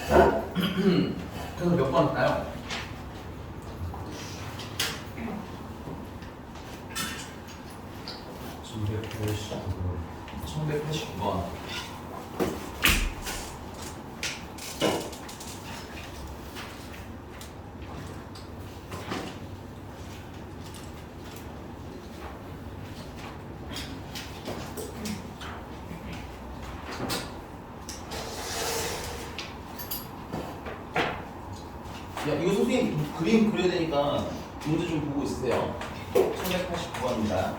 그래서 몇 번 할까요? 1189번. 야, 이거 선생님 그림 그려야 되니까 문제 좀 보고 있으세요. 1189번입니다.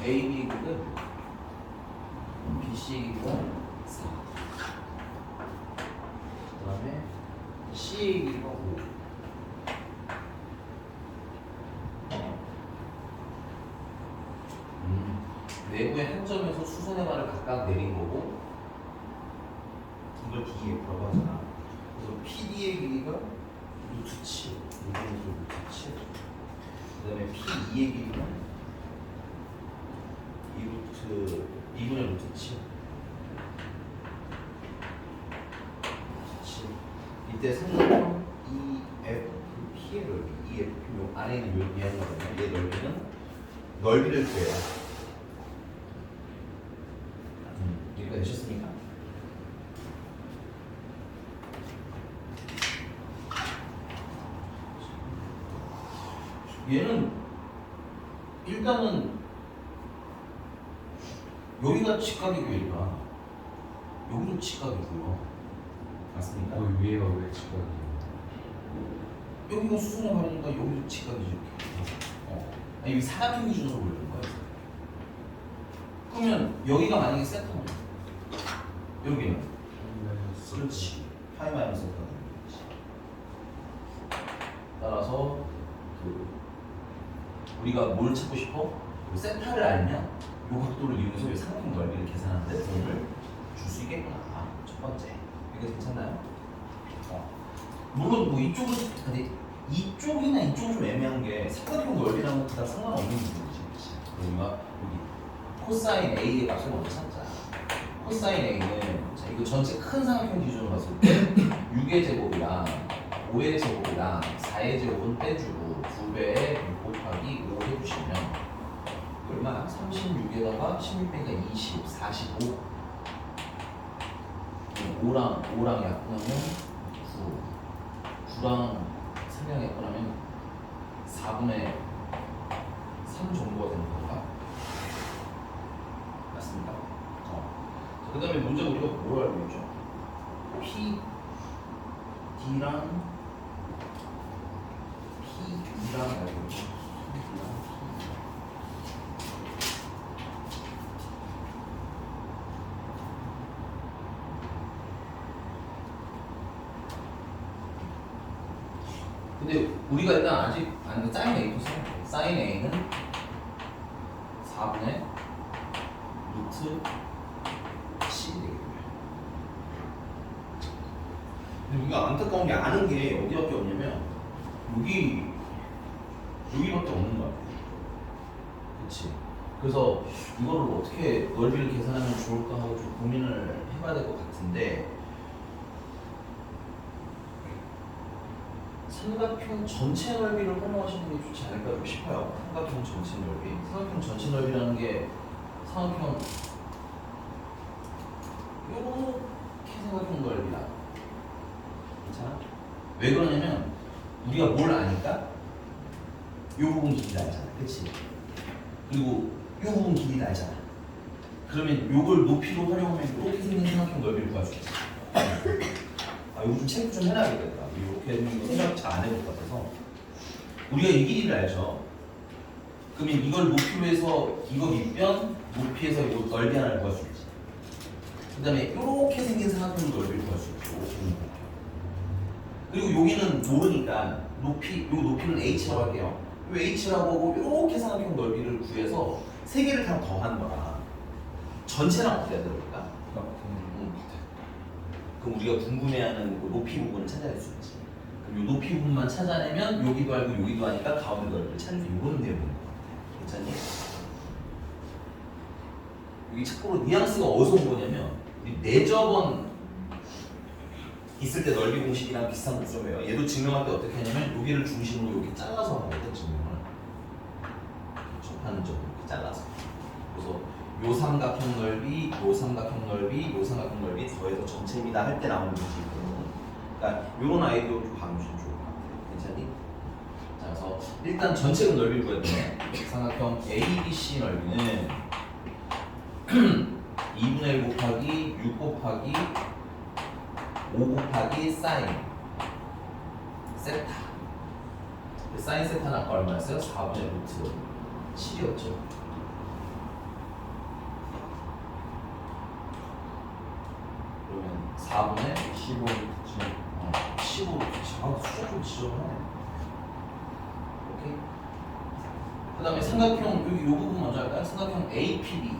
A 길이는 BC 길이가 4. 그 다음에 C의 길이가 5. 내부의 한 점에서 수선의 말을 각각 내린 거고, 이걸 DF라고 하잖아. 그래서 PD의 길이가 루트 7, 루트 7. 그 다음에 P2의 길이는 2분의 루트 7. 이때 삼각형 EFP의 넓이, EFP 요 안에 있는 요 얘는 얘 넓이는 넓이를 구해요. 이해가 되셨습니까? 얘는 일단은 여기가 직각이고 얘가 여기도 직각이고요. 맞습니까? 그 위에가 왜 직각이에요? 여기가 수선의 말이니까 여기도 직각이죠. 아니, 여기 사각형 기준으로 보려는 거예요. 그러면 여기가 만약에 세타면 여기는 그렇지. 파이 마이너스 세타가 되는 거지. 따라서 우리가 뭘 찾고 싶어? 세타를 알면 이 각도를 이용해서 이 삼각형 넓이를 계산하는데 도움을 줄 수 있겠구나. 첫 번째. 이게 괜찮나요? 물론 뭐 이쪽은 근데 이쪽이나 이쪽은 좀 애매한 게 삼각형 넓이랑은 그닥 상관없는 부분이지. 우리가 여기 코사인 A의 값을 먼저 찾자. 코사인 A는 자, 이거 전체 큰 삼각형 기준으로 봤을 때 6의 제곱이랑 5의 제곱이랑 4의 제곱은 빼주고 2배에 6 곱하기 5 해주시면 얼마? 36에다가 16배니까 20, 45. 5랑 약분하면 9. 9랑 3랑 약분하면 4분의 3 정도가 되는 건가? 맞습니까? 그 다음에 문제 우리가 뭘 알고 있죠? P, D랑 P2랑 알고 있죠? 근데 우리가 일단 아직 사인 A부터 써. 사인 A는 4분의 루트 7이 되겠고요. 근데 우리가 안타까운 게 아는 게 어디밖에 없냐면 여기밖에 없는 것 같아요. 그렇지. 그래서 이거를 어떻게 넓이를 계산하면 좋을까 하고 좀 고민을 해봐야 될 것 같은데 삼각형 전체 넓이를 활용하시는 게 좋지 않을까 싶어요. 삼각형 전체 넓이. 삼각형 전체 넓이라는 게 삼각형 요렇게 삼각형 넓이다. 괜찮아? 왜 그러냐면 우리가 뭘 아니까 요 부분 길이 알잖아. 그치? 그리고 요 부분 길이를 알잖아. 그러면 요걸 높이로 활용하면 이렇게 생긴 삼각형 넓이를 구할 수 있어. 아, 요거 좀 체크 좀 해놔야겠다. 이렇게 하는 거 생각 잘 안 해볼 것 같아서. 우리가 이 길이를 알죠. 그러면 이걸 높이로 해서 이거 밑변, 높이에서 이거 넓이 하나를 구할 수 있지. 그 다음에 이렇게 생긴 삼각형 넓이를 구할 수 있고. 그리고 여기는 모르니까 높이, 요 높이는 h라고 할게요. 요 h라고 하고 이렇게 삼각형 넓이를 구해서 세 개를 다 더하는 거라. 전체랑 어때야 될까? 그럼 우리가 궁금해하는 그 높이 부분을 찾아낼 수 있지. 그럼 이 높이 부분만 찾아내면 여기도 알고 여기도 하니까 가운데 넓이를 찾는 이런 내용인 것 같아. 괜찮니? 여기 참고로 뉘앙스가 어디서 온 거냐면 우리 내저번 있을 때 넓이 공식이랑 비슷한 구조예요. 얘도 증명할 때 어떻게 하냐면 여기를 중심으로 이렇게 잘라서 하거든, 증명을. 접하는 쪽으로 이렇게 잘라서. 그래서 요 삼각형 넓이, 요 삼각형 넓이, 요 삼각형 넓이 더해서 전체입니다 할 때 나오는 공식이거든. 그러니까 요런 아이디어도 좀 봐주시면 좋을 것 같아요. 괜찮니? 자, 그래서 일단 전체 넓이를 구해야 돼. 삼각형 ABC 넓이는 2분의 1 곱하기 6 곱하기 5 곱하기 사인 세타. 사인 세타는 아까 얼마였어요? 4분의 루트 7이었죠. 그러면 4분의 15 루트 7. 15 루트 7. 아, 숫자 좀 지저분하네. 오케이. 그 다음에 삼각형, 여기 요 부분 먼저 할까요? 삼각형 APB.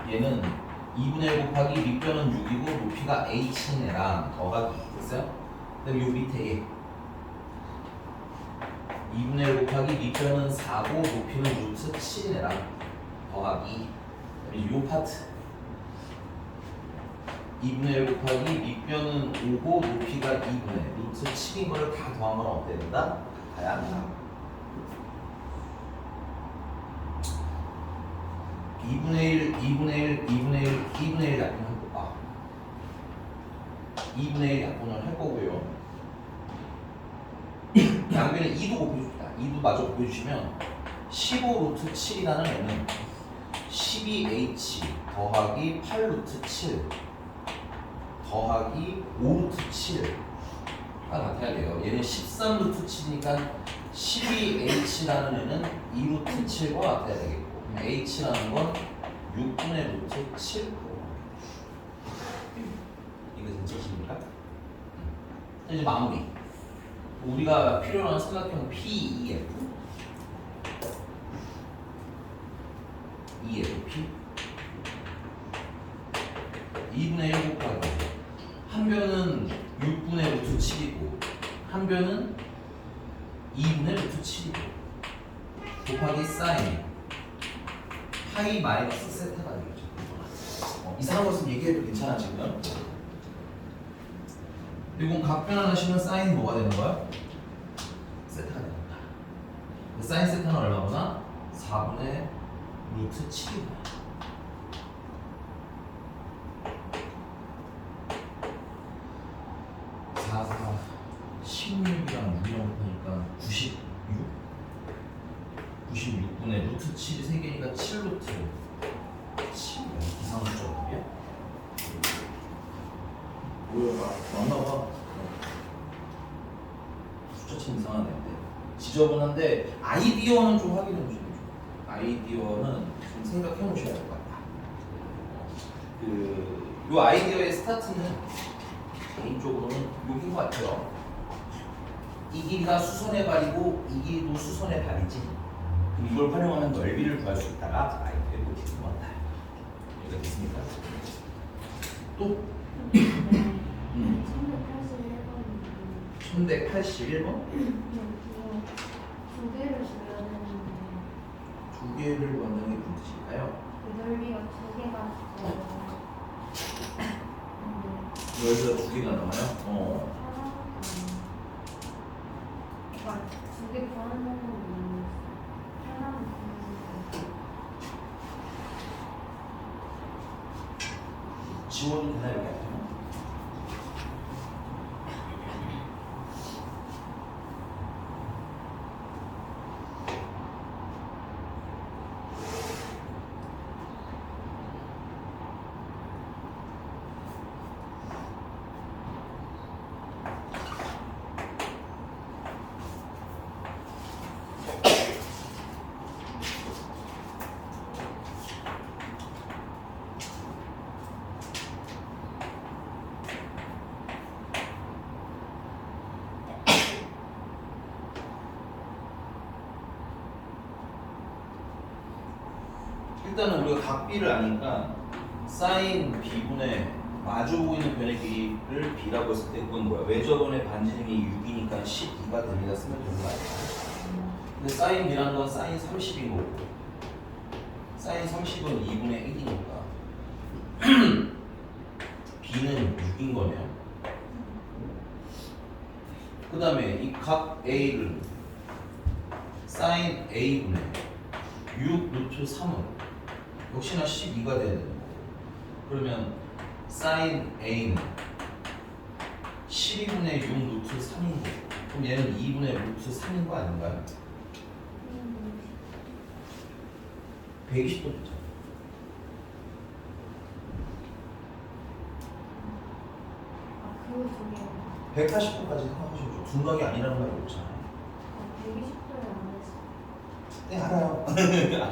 얘는 2분의 1 곱하기 밑변은 6이고 높이가 h인 애랑 더하기 됐어요? 그 다음에 요 밑에 얘 2분의 1 곱하기 밑변은 4고 높이는 루트 7인 애랑 더하기. 그 다음에 요 파트 2분의 1 곱하기 밑변은 5고 높이가 2분의 루트 7인 거를 다 더한 거랑 어때야 된다? 가야 한다. 2분의 1, 2분의 1, 2분의 1, 2분의 1 약분을 할 거다. 2분의 1 약분을 할 거고요. 양변에 2도 곱해줍니다. 2도 마저 곱해주시면 15 루트 7이라는 애는 12h 더하기 8 루트 7 더하기 5 루트 7가 같아야 돼요. 얘는 13 루트 7이니까 12h라는 애는 2 루트 7과 같아야 되겠고 h라는 건 6분의 루트 7. 이거 괜찮습니까? 이제 마무리. 우리가 필요로 하는 삼각형 PEF EFP 2분의 1 곱하기 한 변은 6분의 루트 7이고 한 변은 2분의 루트 7이고 곱하기 사인 파이 마이너스 세타가 되겠죠. 이상한 것은 얘기해도 괜찮아 지금. 그리고 각변 하나씩은 사인 뭐가 되는 거야? 세타가 되는 거야. 사인 세타는 얼마구나? 4분의 루트 7이구나. 4, 4, 16이랑 6이랑 곱하니까 96? 96분의 루트 7이 3개니까 7루트 7. 이상한 숫자거든요. 뭐야, 맞나봐. 숫자 참 이상하네. 지저분한데 아이디어는 좀 확인해 보시면 좋아요. 아이디어는 좀 생각해 놓으셔야 될 것 같다. 요 아이디어의 스타트는 개인적으로는 여기인 것 같아요. 이 길이가 수선의 발이고 이 길이도 수선의 발이지. 이걸 활용하면 넓이를 구할 수 있다가 아이디어를 이렇게 모았다. 이해가 됐습니까? 또? 1181번? 두 개를 줘야 되는데 두 개를 원장이 무슨 뜻일까요? 그 넓이가 두 개가 넓이가 두 개가 나와요? 그러니까 두 개 구하는 방법은 하나는 지원이 되나요? 이렇게 하면? 일단은 우리가 각 B를 아니까 사인 B분의 마주보고 있는 변의 길이를 B라고 했을 때 그건 뭐야? 외접원의 반지름이 6이니까 12가 됩니다. 쓰면 되는 거 아니야? 근데 사인 B라는 건 사인 30인 거고 사인 30은 2분의 1이니까 B는 6인 거네요. 그 다음에 이 각 A를 사인 A분의 6 루트 3은 역시나 12가 돼야 되는 거고 그러면 사인 A는 12분의 6 루트 3인 거고 그럼 얘는 2분의 루트 3인 거 아닌가요? 120도 죠 그 중에 180도까지 생각하시면 죠 둔각이 아니라는 말이 없잖아요. 120도를 안 했어. 네 알아요.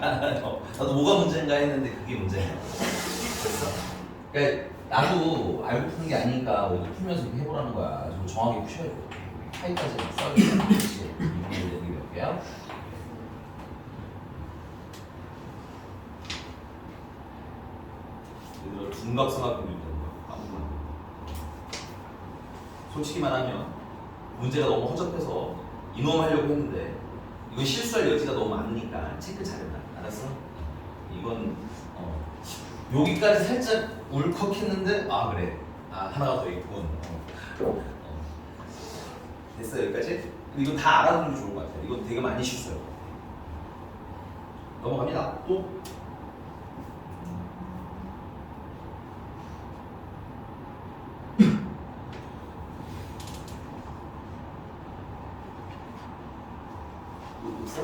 알아요. 나도 뭐가 문제인가 했는데 그게 문제예요. 됐어. 그러니까 나도 알고 푸는 게 아니니까 너도 풀면서 이렇게 해보라는 거야. 좀 정확히 푸셔야 돼. 파이까지 써야지. 이분의 여기 몇 개야? 얘들아 둔각삼각형도 있다는 거야. 아무나. 솔직히 말하면 문제가 너무 허접해서 이놈하려고 했는데 이건 실수할 여지가 너무 많으니까 체크 잘해라. 알았어? 이건 여기까지 살짝 울컥했는데 아 그래. 아 하나가 더 있군. 됐어 여기까지? 이거 다 알아두면 좋을 것 같아. 이거 되게 많이 실수해요. 넘어갑니다. 또 있어?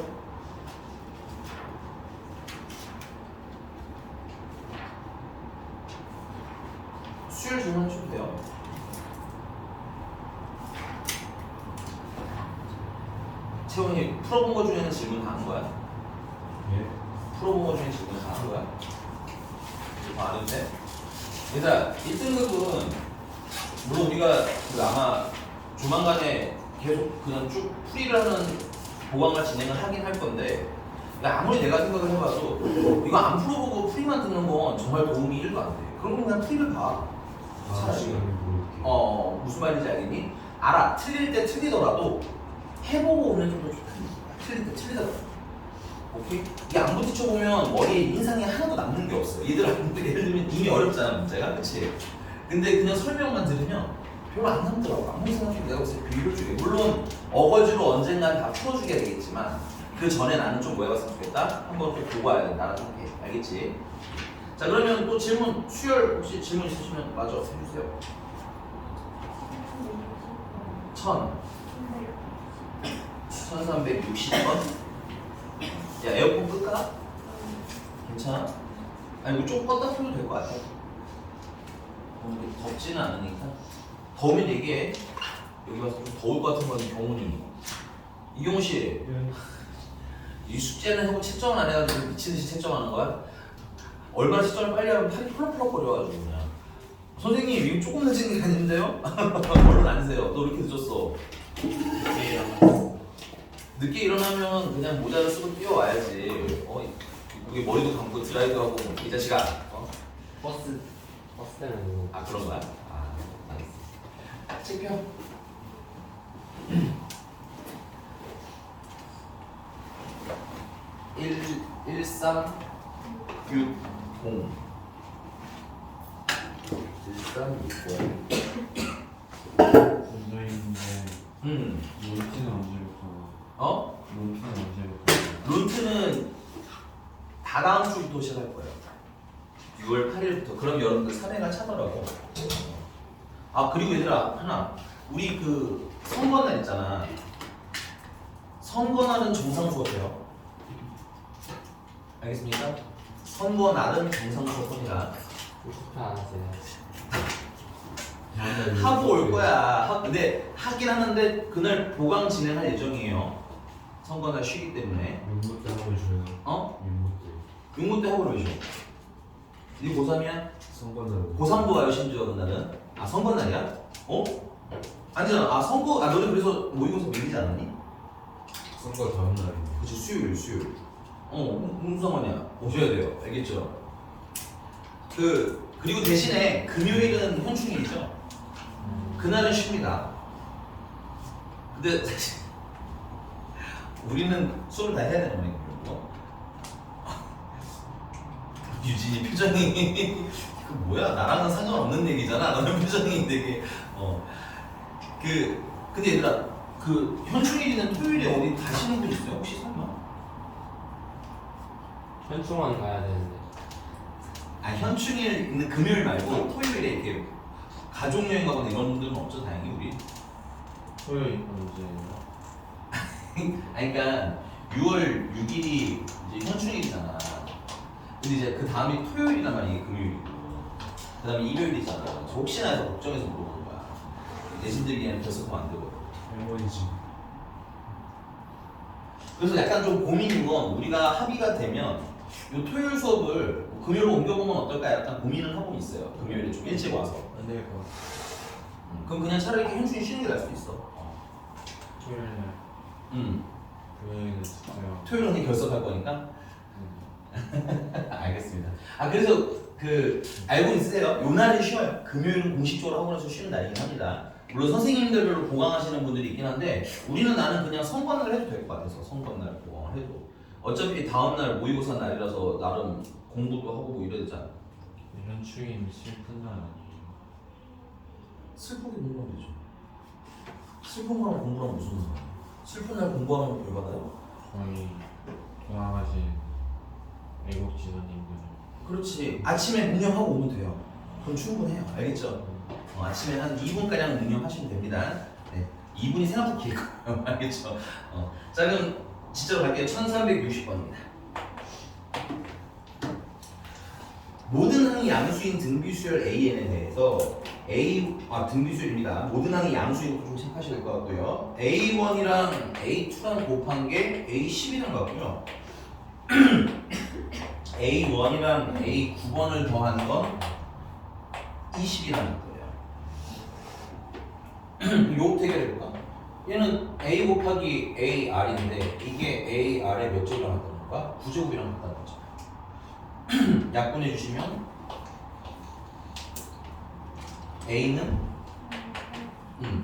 수열 질문해주면 돼요. 채원이 풀어본 거 중에는 질문 다 한 거야? 예? 풀어본 거 중에 질문 다 한 거야? 이거 안 해도 돼? 얘들아 1등급은 물론 우리가 아마 조만간에 계속 그냥 쭉 풀이를 하는 보강을 진행을 하긴 할 건데 그러니까 아무리 내가 생각을 해봐도 이거 안 풀어보고 풀이만 듣는 건 정말 도움이 1도 안 돼. 그럼 그냥 풀이를 봐. 차라리. 시간을 모를게. 무슨 말인지 알겠니? 알아. 틀릴 때 틀리더라도 해보고 오면 좀 더 좋다. 틀릴 때 틀리더라도. 오케이? 이게 안 부딪혀보면 머리에 인상이 하나도 남는 게 없어. 얘들아, 예를 들면 이미 어렵잖아, 문제가. 그치? 근데 그냥 설명만 들으면 별로 안 남더라고. 아무리 생각해도 내가 봤을 때 비효율적이야. 물론 어거지로 언젠간 다 풀어주게 되겠지만 그 전에 나는 좀 뭐 해봤으면 좋겠다? 한번 또 보고 와야 된다는 생각해. 알겠지? 자, 그러면 또 질문, 수열 혹시 질문 있으시면 마저 해주세요. 1360번? 야, 에어컨 끌까? 괜찮아? 아니, 이거 조금 껐다 켜도 될 것 같아. 덥지는 않으니까. 더우면 얘기해. 여기 와서 좀 더울 것 같은 건 경훈이. 이경훈 씨, 이 숙제는 하고 채점을 안 해가지고 미친듯이 채점하는 거야? 얼마나 채점을 빨리 하면 팔이 펄럭펄럭거려가지고 그냥. 선생님, 이거 조금 늦은 게 아닌데요? 얼른 앉으세요. 너 이렇게 늦었어. 늦게 일어나면 그냥 모자를 쓰고 뛰어와야지. 여기 머리도 감고 드라이도 하고 이 자식아. 버스 때는 아니고. 아 그런 거야? 아 알겠어. 체크해. 1360 문제인데 론트는 언제부터? 론트는 언제부터? 론트는 다다음 주부터 시작할 거예요. 6월 8일부터. 그럼 여러분들 3회가 차더라고. 아 그리고 얘들아 하나, 우리 그 선거날 있잖아. 선거날은 정상 수업해요. 알겠습니까? 선거날은 정상 수업합니다. 투표 안 하세요? 하고 올 거야. 근데 하긴 하는데 그날 보강 진행할 예정이에요. 선거날 쉬기 때문에. 윤모 때 하고 줘요. 윤모 때. 육모 때 하고 오죠. 네 고3이야? 선거는 고3도 와요 심지어 그날은. 아 선거날이야? 아니잖아. 아 선거. 아 너네 그래서 모의고사 밀리지 않았니? 선거 다음 날인데. 그치 수요일. 무슨 상관이야. 오셔야 돼요. 알겠죠? 그리고 대신에 금요일은 현충일이죠. 그날은 쉽니다. 근데 사실 우리는 수업을 다 해야 되는 거니까요. 유진이 표정이 그 뭐야 나랑은 상관없는 얘기잖아. 너는 표정이 되게 근데 얘들아 그 현충일이는 토요일에 어디 가시는 분 있어요? 혹시 설마? 현충원 가야 되는데. 아 현충일 있는 금요일 말고 토요일에 이렇게 가족 여행 가거나 이런 분들은 없죠 다행히 우리. 토요일 언제예요? 아니 그러니까 6월 6일이 이제 현충일이잖아. 근데 이제 그 다음이 토요일이란 말이야. 금요일이고 그 다음에 일요일이잖아. 그래서 혹시나 해서 걱정해서 물어보는 거야. 내신들기에는 결석하면 안 되거든. 할머니지. 그래서 약간 좀 고민인 건 우리가 합의가 되면 이 토요일 수업을 금요일로 옮겨보면 어떨까 약간 고민을 하고 있어요. 금요일에 좀 일찍 와서. 안 될 것 같아. 그럼 그냥 차라리 이렇게 현충일 쉬는 게 나을 수도 있어. 토요일 날. 음. 금요일은 진짜요. 토요일은 그냥 결석할 거니까. 알겠습니다. 아 그래서 알고 있으세요? 요 날은 쉬어요. 금요일은 공식적으로 하고 나서 쉬는 날이긴 합니다. 물론 선생님들별로 보강하시는 분들이 있긴 한데 우리는 나는 그냥 선거날 해도 될 것 같아서 선거날 보강을 해도 어차피 다음날 모의고사 날이라서 나름 공부도 하고 뭐 이래야 되잖아. 현충일 슬픈 날 아니에요? 슬프게 공부하면 되죠. 슬픈 거랑 공부랑 무슨 상관이야? 슬픈 날 공부하면 별 받아요? 저희 돌아가신 외국 지도님들. 그렇지. 아침에 묵념하고 오면 돼요. 그럼 충분해요. 알겠죠? 아침에 한 2분가량 묵념하시면 됩니다. 네. 2분이 생각보다 길 거예요. 알겠죠? 자 그럼 진짜로 갈게요. 1360번입니다. 모든 항이 양수인 등비수열 AN에 대해서 등비수열입니다. 모든 항이 양수인 것도 좀 체크하셔야 될 것 같고요. A1이랑 A2랑 곱한 게 A10이랑 같고요. A1이랑 A9번을 더한 건 20이라는 거예요. 요 대결해볼까? 얘는 A 곱하기 AR인데 이게 AR의 몇 제곱이랑 같다는 건가? 9제곱이랑 같다는 거죠. 약분해 주시면 A는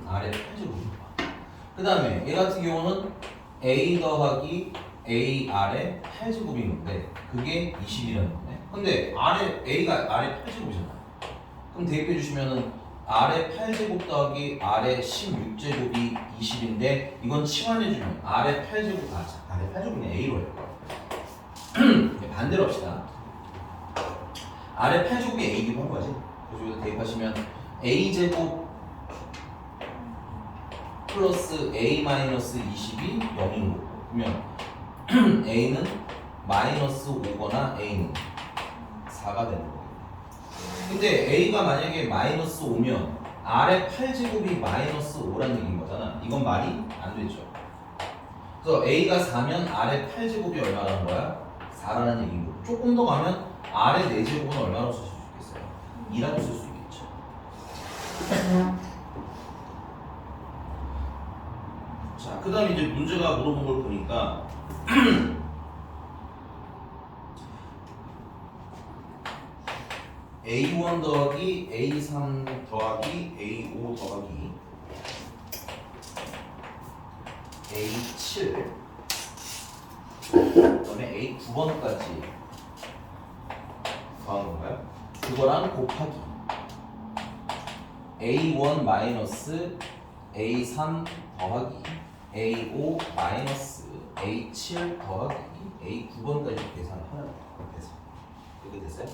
R의 8제곱입니다. 그 다음에 얘 같은 경우는 A 더하기 AR의 8제곱인 건데 그게 20이라는 거네. 근데 A가 R의 8제곱이잖아. 그럼 대입해 주시면은 R의 8제곱 더하기 R의 16제곱이 20인데 이건 치환해주면 R의 8제곱 R의 8제곱은 A로 할 거야. 반대로 합시다. R의 8제곱이 A기도 한 거지. 그래서 여기다 대입하시면 A제곱 플러스 A 마이너스 20이 0인 거고 그러면 A는 마이너스 5거나 A는 4가 되는 거예요. 근데 A가 만약에 마이너스 5면 R의 8제곱이 마이너스 5라는 얘기인 거잖아. 이건 말이 안 되죠. 그래서 A가 4면 R의 8제곱이 얼마라는 거야? 4라는 얘기인 거고 조금 더 가면 R의 4제곱은 얼마라고 쓸 수 있겠어요? 2라고 쓸 수 있겠죠. 자, 그 다음에 이제 문제가 물어본 걸 보니까 A1 더하기 A3 더하기 A5 더하기 A7 그다음에 A9번까지 더한 건가요? 그거랑 곱하기 A1 마이너스 A3 더하기 A5 마이너스 A7 더하기 A9번까지 계산하는 거예요. 이거 됐어요?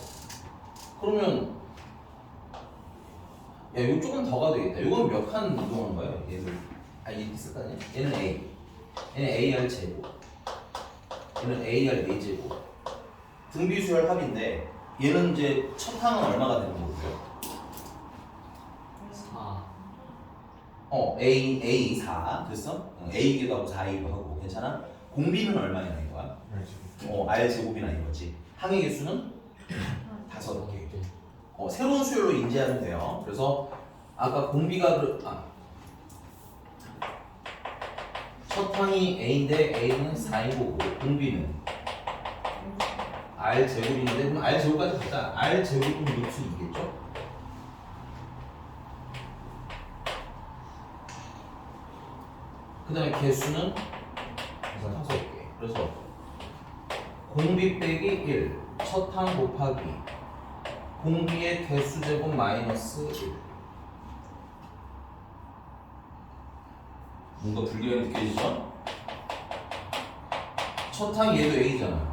그러면 야 이거 조금 더 가도 되겠다. 이건 몇 칸 이동한 거예요? 얘를 이렇게 쓸까? 얘는 A 얘는 AR 제곱 얘는 AR 4제곱 등비수열 합인데 얘는 이제 첫 항은 얼마가 되는 거고요? 4. A 4 됐어? A기도 하고 4A도 하고 괜찮아? 공비는 얼마냐 이거야? R 제곱이나 이거지. 항의 개수는 5개. 새로운 수열로 인지하면 돼요. 그래서 아까 공비가 첫 항이 A인데 A는 4이고 공비는 R 제곱인데 그럼 R 제곱까지 가자. R 제곱은 루트 2겠죠? 그 다음에 개수는 5개. 그래서 공비 빼기 1 첫 항 곱하기 공비의 개수 제곱 마이너스 1. 뭔가 불길하게 느껴지죠? 첫 항 얘도 A잖아.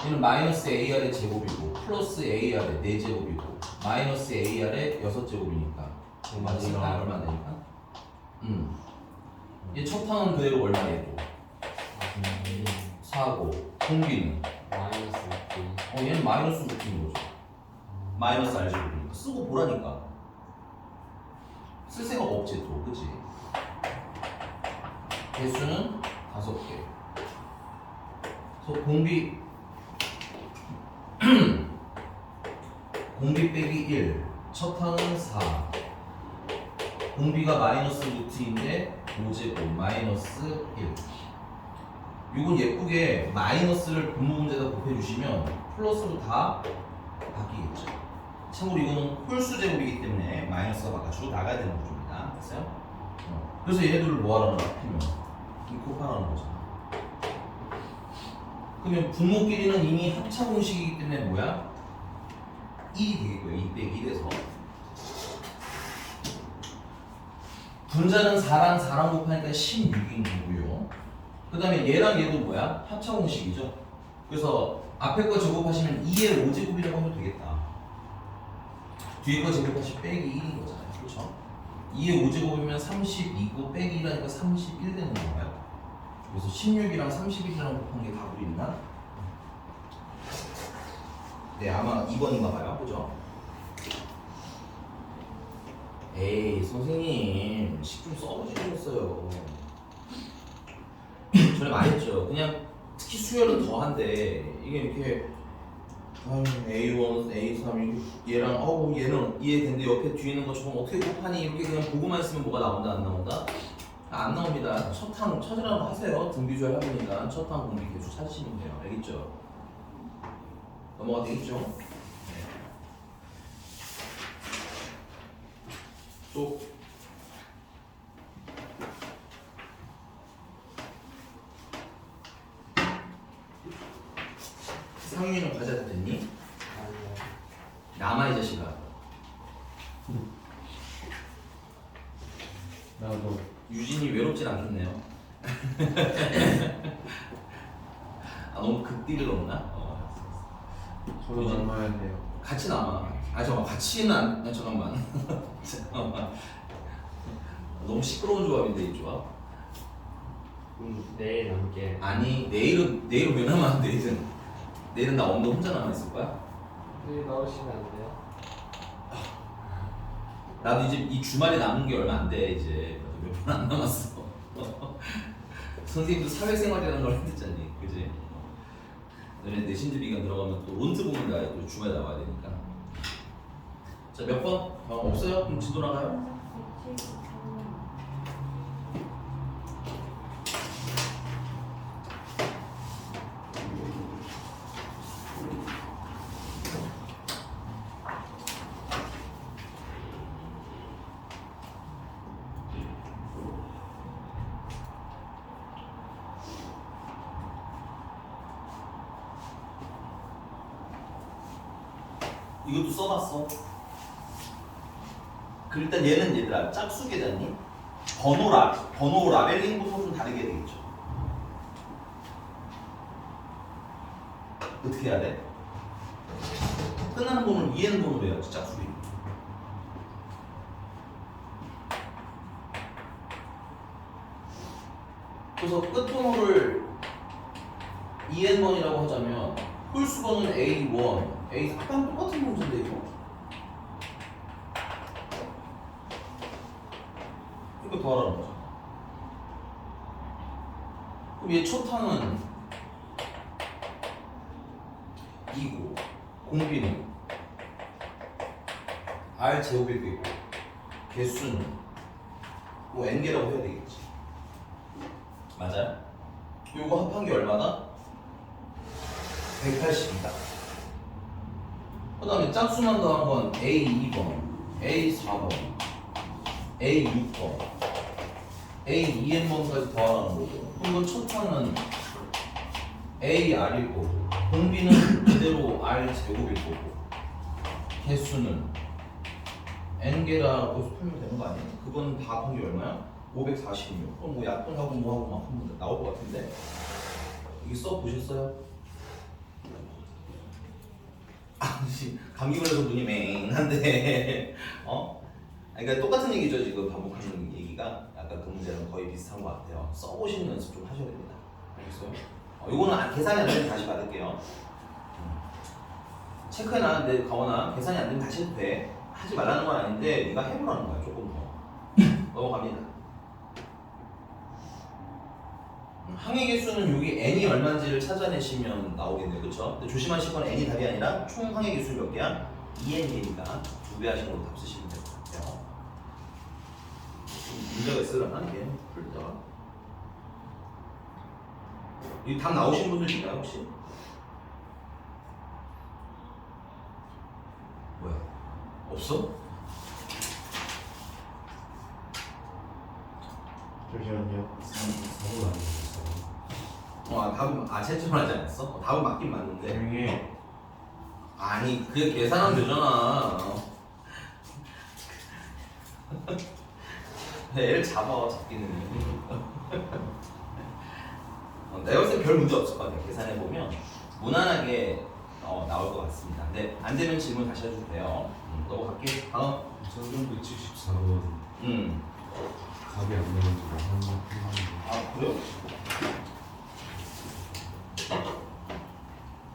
얘는 마이너스 AR의 제곱이고 플러스 AR의 4제곱이고 마이너스 AR의 6제곱이니까 맞으니까 얼마 되니까? 얘 첫 항은 그대로 얼마 얘도 4고 공비는 마이너스 6. 얘는 마이너스 루트인 거죠. 마이너스 R 제곱이니까 쓰고 보라니까. 쓸 생각 없지 또, 그치? 개수는 5개. 그래서 공비 공비 빼기 1 첫 항은 4 공비가 마이너스 루트인데 5제곱 마이너스 1. 이건 예쁘게 마이너스를 분모 문제에다 곱해주시면 플러스로 다 바뀌겠죠. 참고로 이거는 홀수 제곱이기 때문에 마이너스가 바깥으로 나가야 되는 구조입니다. 됐어요? 그래서 얘네들을 뭐하라는 거야? 합치면 이 곱하라는 거잖아. 그러면 분모끼리는 이미 합차 공식이기 때문에 뭐야? 1이 되겠고요. 2 빼기 1에서 분자는 4랑 곱하니까 16인 거고요. 그 다음에 얘랑 얘도 뭐야? 합차 공식이죠. 그래서 앞에 거 제곱하시면 2의 5제곱이라고 하면 되겠다. 뒤에 거 제곱하시면 빼기 1인 거잖아요. 그렇죠? 2의 5제곱이면 32고 빼기 1하니까 31 되는 건가요? 그래서 16이랑 31이랑 곱한 게 답이 있나? 네, 아마 2번인가 봐요. 그죠? 에이, 선생님, 식 좀 써보시겠어요. 전에 말했죠. 그냥 특히 수열은 더한데 이게 이렇게 A1, A3 얘랑 얘는 이해된데 옆에 뒤에 있는 거 저건 어떻게 곱하니 이렇게 그냥 보고만 있으면 뭐가 나온다 안 나온다? 안 나옵니다. 첫항 찾으라고 하세요. 등비주얼 해보니까 첫항 공비 개수 찾으시면 돼요. 알겠죠? 넘어가 되겠죠? 네. 또 상민은 과자 다 됐니? 남아 이 자식아. 나도 유진이 외롭진 않겠네요. 아 너무 극딜을 넣나? 저도 유진. 남아야 돼요. 같이 남아. 아 잠깐 같이는 안. 아, 잠깐만. 잠깐만. 너무 시끄러운 조합인데 이 조합. 내일 남게. 아니 내일은 왜 남아? 내일은 나 언더 혼자 남아 있을 거야? 내일 나오시면 안 돼요? 나도 이제 이 주말에 남은 게 얼마 안 돼 이제 몇 분 안 남았어. 선생님도 사회생활이라는 걸 했댔잖니, 그지? 너네 내신들이가 들어가면 또 론트 보면 나야 또 주말에 나와야 되니까. 자 몇 번? 없어요? 그럼 지도 나가요? 이것도 써봤어. 그 일단 얘는 얘들아 짝수계잖니? 번호 라벨링부터 좀 다르게 되겠죠. 어떻게 해야 돼? 끝나는 번호를 EN 번호로 해야지 짝수리. 그래서 끝 번호를 EN 번이라고 하자면 홀수 번호는 A1 A4랑 똑같은 문제인데 이거? 이거 더하라는 거죠. 그럼 얘 첫 항은 2고 공비는 R 제곱일 거고 개수는 뭐 N개라고 해야 되겠지. 맞아요? 요거 요거 합한 게 얼마다? 180이다. 그 다음에 짝수만 더한 건 A 2번, A 4번, A 6번, A 2n번까지 더하라는 거고. 그럼 첫 판은 A R일 거고, 공비는 그대로 R 제곱일 거고, 개수는 n개라고 풀면 되는 거 아니에요? 그건 다 합한 게 얼마야? 546. 그럼 뭐 약분하고 뭐하고 막 하면 나올 것 같은데. 이게 써 보셨어요? 감기 걸려서 눈이 맹한데 그러니까 똑같은 얘기죠. 지금 반복하는 얘기가 약간 그 문제랑 거의 비슷한 것 같아요. 써보시는 연습 좀 하셔야 됩니다. 알겠어요? 이거는 계산이 안 되면 다시 받을게요. 체크해놨는데 가원아 계산이 안 되면 다시 해도 돼. 하지 말라는 건 아닌데 네가 해보라는 거야. 조금 더 넘어갑니다. 항의 개수는 여기 n이 얼마인지를 찾아내시면 나오겠네요. 그쵸? 근데 조심하실 건 n이 답이 아니라 총 항의 개수 몇 개야? 2n개니까 2배 하시는 걸로 답 쓰시면 될 것 같아요. 문제가 있으려나 이게? 풀다가 이 답 나오신 분들 있나요 혹시? 뭐야? 없어? 잠시만요. 4번 아니었어요. 답은 채점을 하지 않았어? 답은 맞긴 맞는데 조용히. 아니 그게 계산하면 되잖아. 애를 잡아 잡기는. 내가 봤을 때 별 문제 없을 것 같아. 계산해보면 무난하게 나올 것 같습니다. 근데 안 되면 질문 다시 해도 돼요. 넘어갈게. 다음. 1974번 답이 안 나오는지 아 그래요?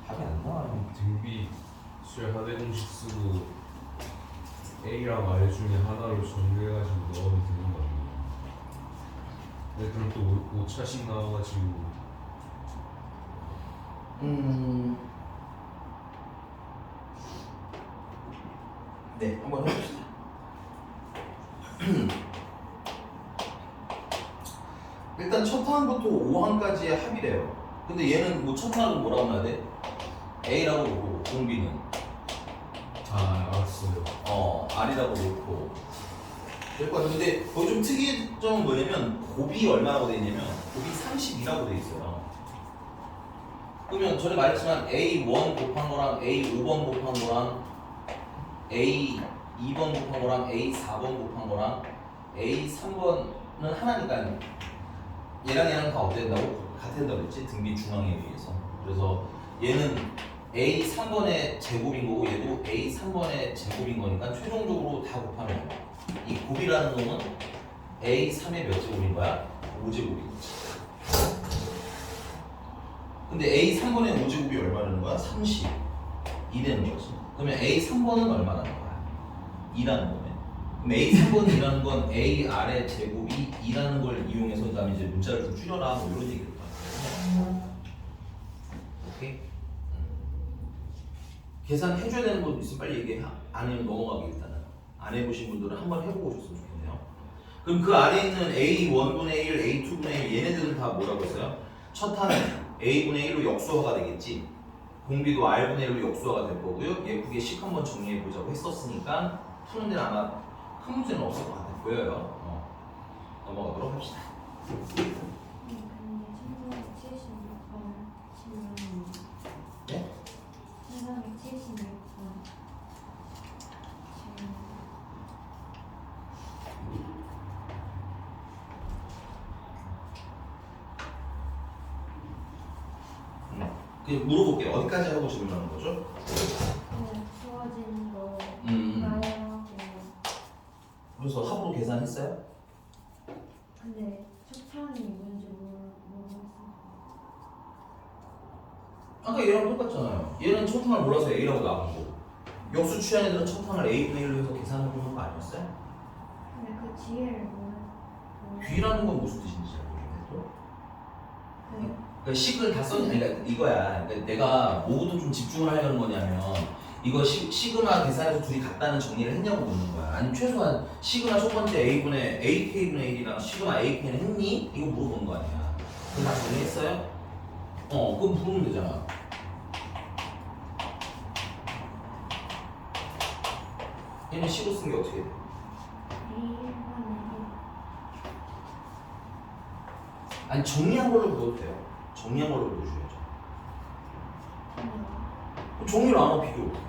답이 안 나와요. 등비 수열 하대 공식 쓰고 A랑 R 중에 하나로 정리해가지고 넣으면 되는 거 아니에요? 근데 그럼 또 5차씩 나와가지고 네, 한번 해봅시다. 일단 첫 항부터 5항까지의 합이래요. 근데 얘는 뭐 첫 항은 뭐라고 해야 돼? A라고 놓고 공비는 알았어요. R이라고 놓고 될 것 같은데 거기 좀 특이한 점은 뭐냐면 곱이 얼마라고 돼 있냐면 곱이 32라고 돼 있어요. 그러면 전에 말했지만 A1 곱한 거랑 A5번 곱한 거랑 A2번 곱한 거랑 A4번 곱한 거랑 A3번은 하나니까 얘랑 얘랑 다 어떻게 된다고? 같아 된다고 했지? 등비 중앙에 의해서. 그래서 얘는 A3번의 제곱인 거고 얘도 A3번의 제곱인 거니까 최종적으로 다 곱하면 이 곱이라는 놈은 A3의 몇 제곱인 거야? 5제곱인 거지. 근데 A3번의 5제곱이 얼마라는 거야? 32 되는 거지. 그러면 A3번은 얼마라는 거야? 2라는 거네. 그럼 A3번은 2라는 건 AR의 제곱이 2라는 걸 이용해서 그 다음에 이제 문자를 좀 줄여라 뭐 이런 얘기를 하는 오케이? 계산해줘야 되는 것도 있으면 빨리 얘기해. 아니면 넘어가게 일단은. 안 해보신 분들은 한번 해보고 오셨으면 좋겠네요. 그럼 그 아래에 있는 A1분의 1, A2분의 1 얘네들은 다 뭐라고 했어요? 첫 항은 A분의 1로 역수화가 되겠지. 공비도 R분의 1로 역수화가 될 거고요. 예쁘게 식 한번 정리해 보자고 했었으니까 푸는 데는 아마 큰 문제는 없을 것 같아 보여요. 넘어가도록 합시다. 근데 1376번 질문. 네? 1376번 질문. 그냥 물어볼게요. 어디까지 하고 질문하는 거죠? 그냥 주어진 거 나열하고. 그래서 합으로 계산했어요? 근데 첫판이 뭔지 모르겠어. 아까 얘랑 똑같잖아요. 얘는 첫 항을 몰라서 A라고 나온 거고 역수 취한 애들은 첫 항을 A분의 1로 해서 계산해보는 거 아니었어요? 근데 그 뒤에를 B라는 건 무슨 뜻인지 잘 모르겠네. 그 그러니까 식을 다 썼냐, 그러니까 이거야. 그러니까 내가 뭐부터 좀 집중을 하려는 거냐면 이거 시그마 계산해서 둘이 같다는 정리를 했냐고 묻는 거야. 아니 최소한 시그마 첫 번째 A분의 AK분의 1이랑 시그마 AK는 했니? 이거 물어보는 거 아니야. 그거 다 정리했어요? 그럼 부르면 되잖아. 얘는 식으로 쓴 게 어떻게 돼? A1번에 아니 정리한 걸로 불러도 돼요. 정리한 걸로 불러줘야죠. 그럼 정리를 안 하고 비교 어떻게 해요?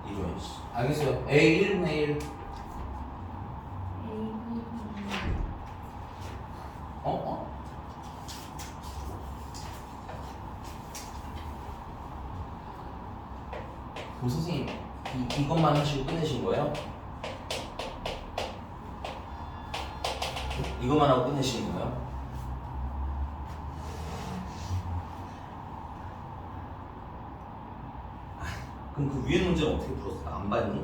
이런 씨. 알겠어요. A 1분의 1. A2번에 어? 그럼 선생님 이것만 하시고 끝내신 거예요? 이것만 하고 끝내신 거예요? 그럼 그 위에 문제는 어떻게 풀었어? 안 봤니?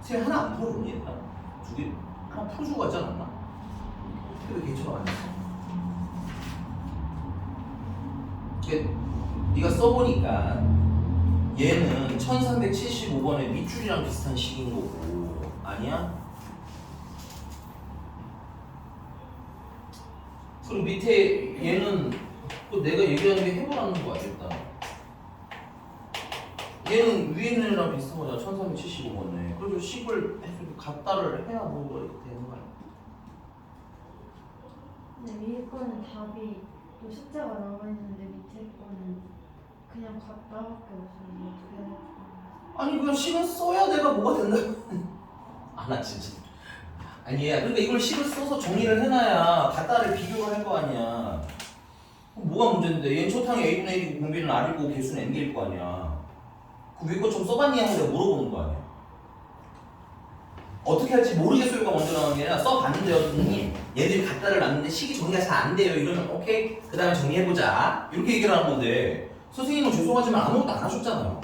세 하나 안 풀어줬니 얘들아? 두 개 하나 풀어주고 가지 않았나? 근데 왜 개처럼 안 했어? 네가 써보니까 얘는 1375번의 밑줄이랑 비슷한 식인 거고 아니야? 그럼 밑에 얘는 또 내가 얘기하는 게 해보라는 거야 일단. 얘는 위에 있는 애랑 비슷한 거잖아 1375번에. 그래서 식을 갖다를 해야 뭐 이렇게 되는 거야. 근데 위에 거는 답이 또 숫자가 남아있는데 밑에 거는 그냥 같다밖에 없어서 어떻게 해야 될지 모르겠어요. 아니 그냥 식을 써야 내가 뭐가 된다. 아 나 진짜. 아니 얘야 그러니까 이걸 식을 써서 정리를 해놔야 갖다를 비교를 할 거 아니야. 그럼 뭐가 문제인데? 얘는 초탕이 A분의 1이고 공비는 R이고 개수는 N개일 거 아니야. 그 위에 거 좀 써봤니? 하고 내가 물어보는 거 아니야. 어떻게 할지 모르겠어요가 먼저 나오는 게 아니라 써봤는데요 선생님 얘들이 갖다를 놨는데 식이 정리가 잘 안 돼요 이러면 오케이 그 다음에 정리해보자 이렇게 얘기를 하는 건데 선생님은 죄송하지만 아무것도 안 하셨잖아요.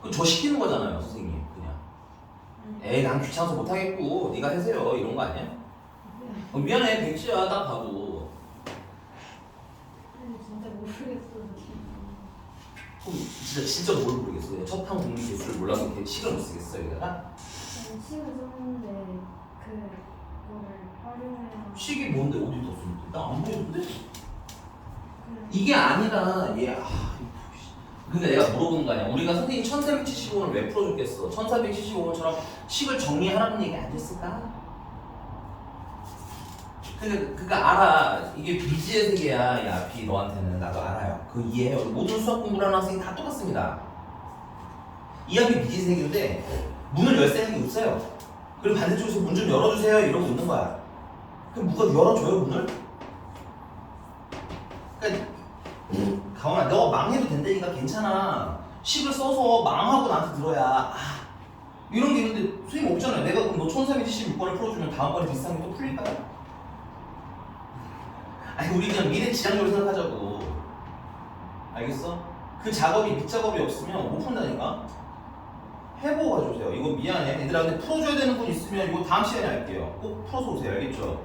그 저 시키는 거잖아요 선생님 그냥. 에이 난 귀찮아서 못하겠고 네가 해세요 이런 거 아니야? 미안해 백지야 딱 봐도. 근데 진짜 모르겠어서 그럼 진짜 뭘 모르겠어. 첫판 공리 개수를 몰라서 이렇게 식을 못 쓰겠어 여기다가? 저는 식을 썼는데 그거를 활용해야 식이 뭔데 어디다 쓰는데? 나 안 보이는데? 이게 아니라 얘 근데 내가 물어보는 거 아니야. 우리가 선생님 1475원을 왜 풀어줬겠어? 1475원처럼 식을 정리하라는 얘기 안 됐을까? 그러니까 알아. 이게 미지의 세계야 이 앞이 너한테는. 나도 알아요. 그거 이해해요. 모든 수학 공부를 하는 학생이 다 똑같습니다. 이 앞이 미지의 세계인데 문을 열 새는 게 없어요. 그리고 반대쪽에서 문 좀 열어주세요 이러고 있는 거야. 그럼 누가 열어줘요 문을? 그러니까 가만아 너 망해도 된다니까 괜찮아. 식을 써서 망하고 나한테 들어야 이런 게 있는데 선생님 없잖아요. 내가 그럼 너 1376번을 풀어주면 다음번에 비슷한 게 또 풀릴까요? 아니 우리 그냥 미래 지향적으로 생각하자고. 알겠어? 그 작업이 밑작업이 없으면 못 푼다니까? 해보고 가져오세요. 이거 미안해 얘들아 근데 풀어줘야 되는 분 있으면 이거 다음 시간에 할게요. 꼭 풀어서 오세요. 알겠죠?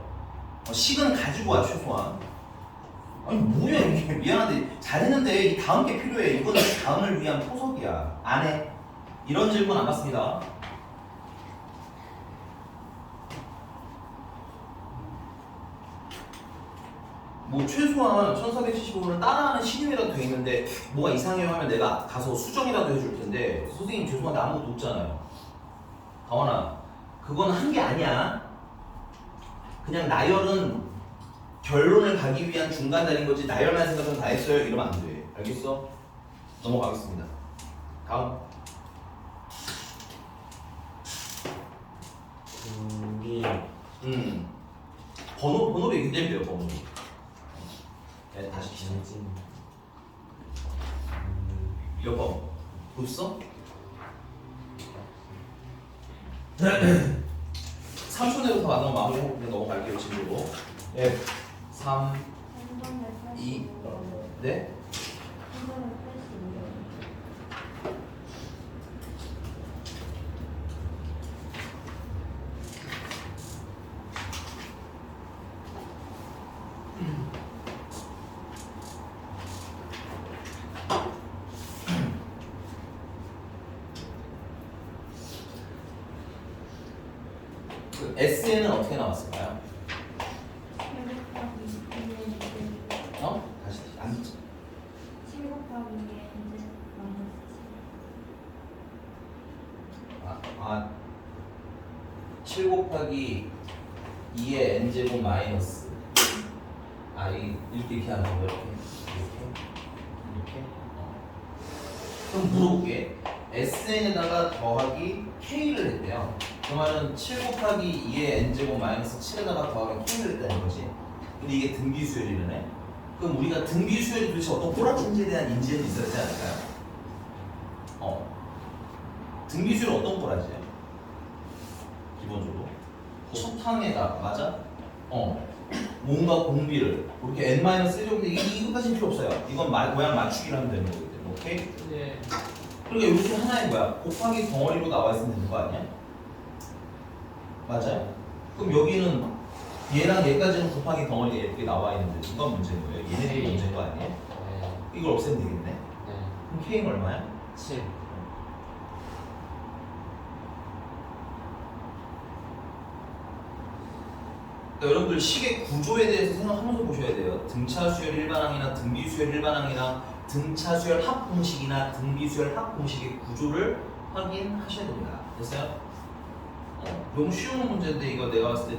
식은 가지고 와 최소한. 아니 뭐야 이게. 미안한데 잘했는데 이 다음 게 필요해. 이거는 다음을 위한 포석이야. 안 해. 이런 질문 안 받습니다. 뭐 최소한 1475원을 따라하는 시류라도 돼 있는데 뭐가 이상해요 하면 내가 가서 수정이라도 해줄 텐데 선생님 죄송한데 아무것도 없잖아요. 가원아 그건 한 게 아니야. 그냥 나열은 결론을 가기 위한 중간 단인 거지 나열만 생각은 다 했어요 이러면 안 돼. 알겠어? 넘어가겠습니다. 다음. 공비 번호로 얘기해야 돼요 번호. 네, 다시 시작. 전진 몇 번? 벌써? 3초 내로 다 만나면 마무리하고 그냥 넘어갈게요 친구로. 네. 3, 2, 네? 385. 그 SN은 어떻게 나왔을까요? 여기 곱하기 2의 n제곱 마이너스 이렇게 하는 거예요. 이렇게. 그럼 물어볼게. SN에다가 더하기 K를 했대요. 그러면은 7 곱하기 2의 n제곱 마이너스 7에다가 더하기 K를 했다는 거지. 근데 이게 등비수열이네. 그럼 우리가 등비수열이 도대체 어떤 꼬라진지에 대한 인지는 있어야 되지 않을까요? 등비수열은 어떤 꼬라지야? 기본적으로 첫 항에다 맞아? 뭔가 공비를 이렇게 n-1제곱인데 이것까지는 필요 없어요. 이건 모양 맞추기로 하면 되는 거기 때문에. 오케이? 네. 그러니까 이렇게 하나의 뭐야? 곱하기 덩어리로 나와 있으면 되는 거 아니야? 맞아요? 그럼 여기는 얘랑 얘까지는 곱하기 덩어리가 이렇게 나와 있는데 누가 문제인 거예요? 얘네들이 문제인 거 아니에요? 네. 이걸 없애면 되겠네. 네. 그럼 K는 얼마야? 7. 그러니까 여러분들 식의 구조에 대해서 생각하면서 보셔야 돼요. 등차수열 일반항이나 등비수열 일반항이나 등차수열 합공식이나 등비수열 합공식의 구조를 확인하셔야 됩니다. 됐어요? 너무 쉬운 문제인데 이거 내가 봤을 때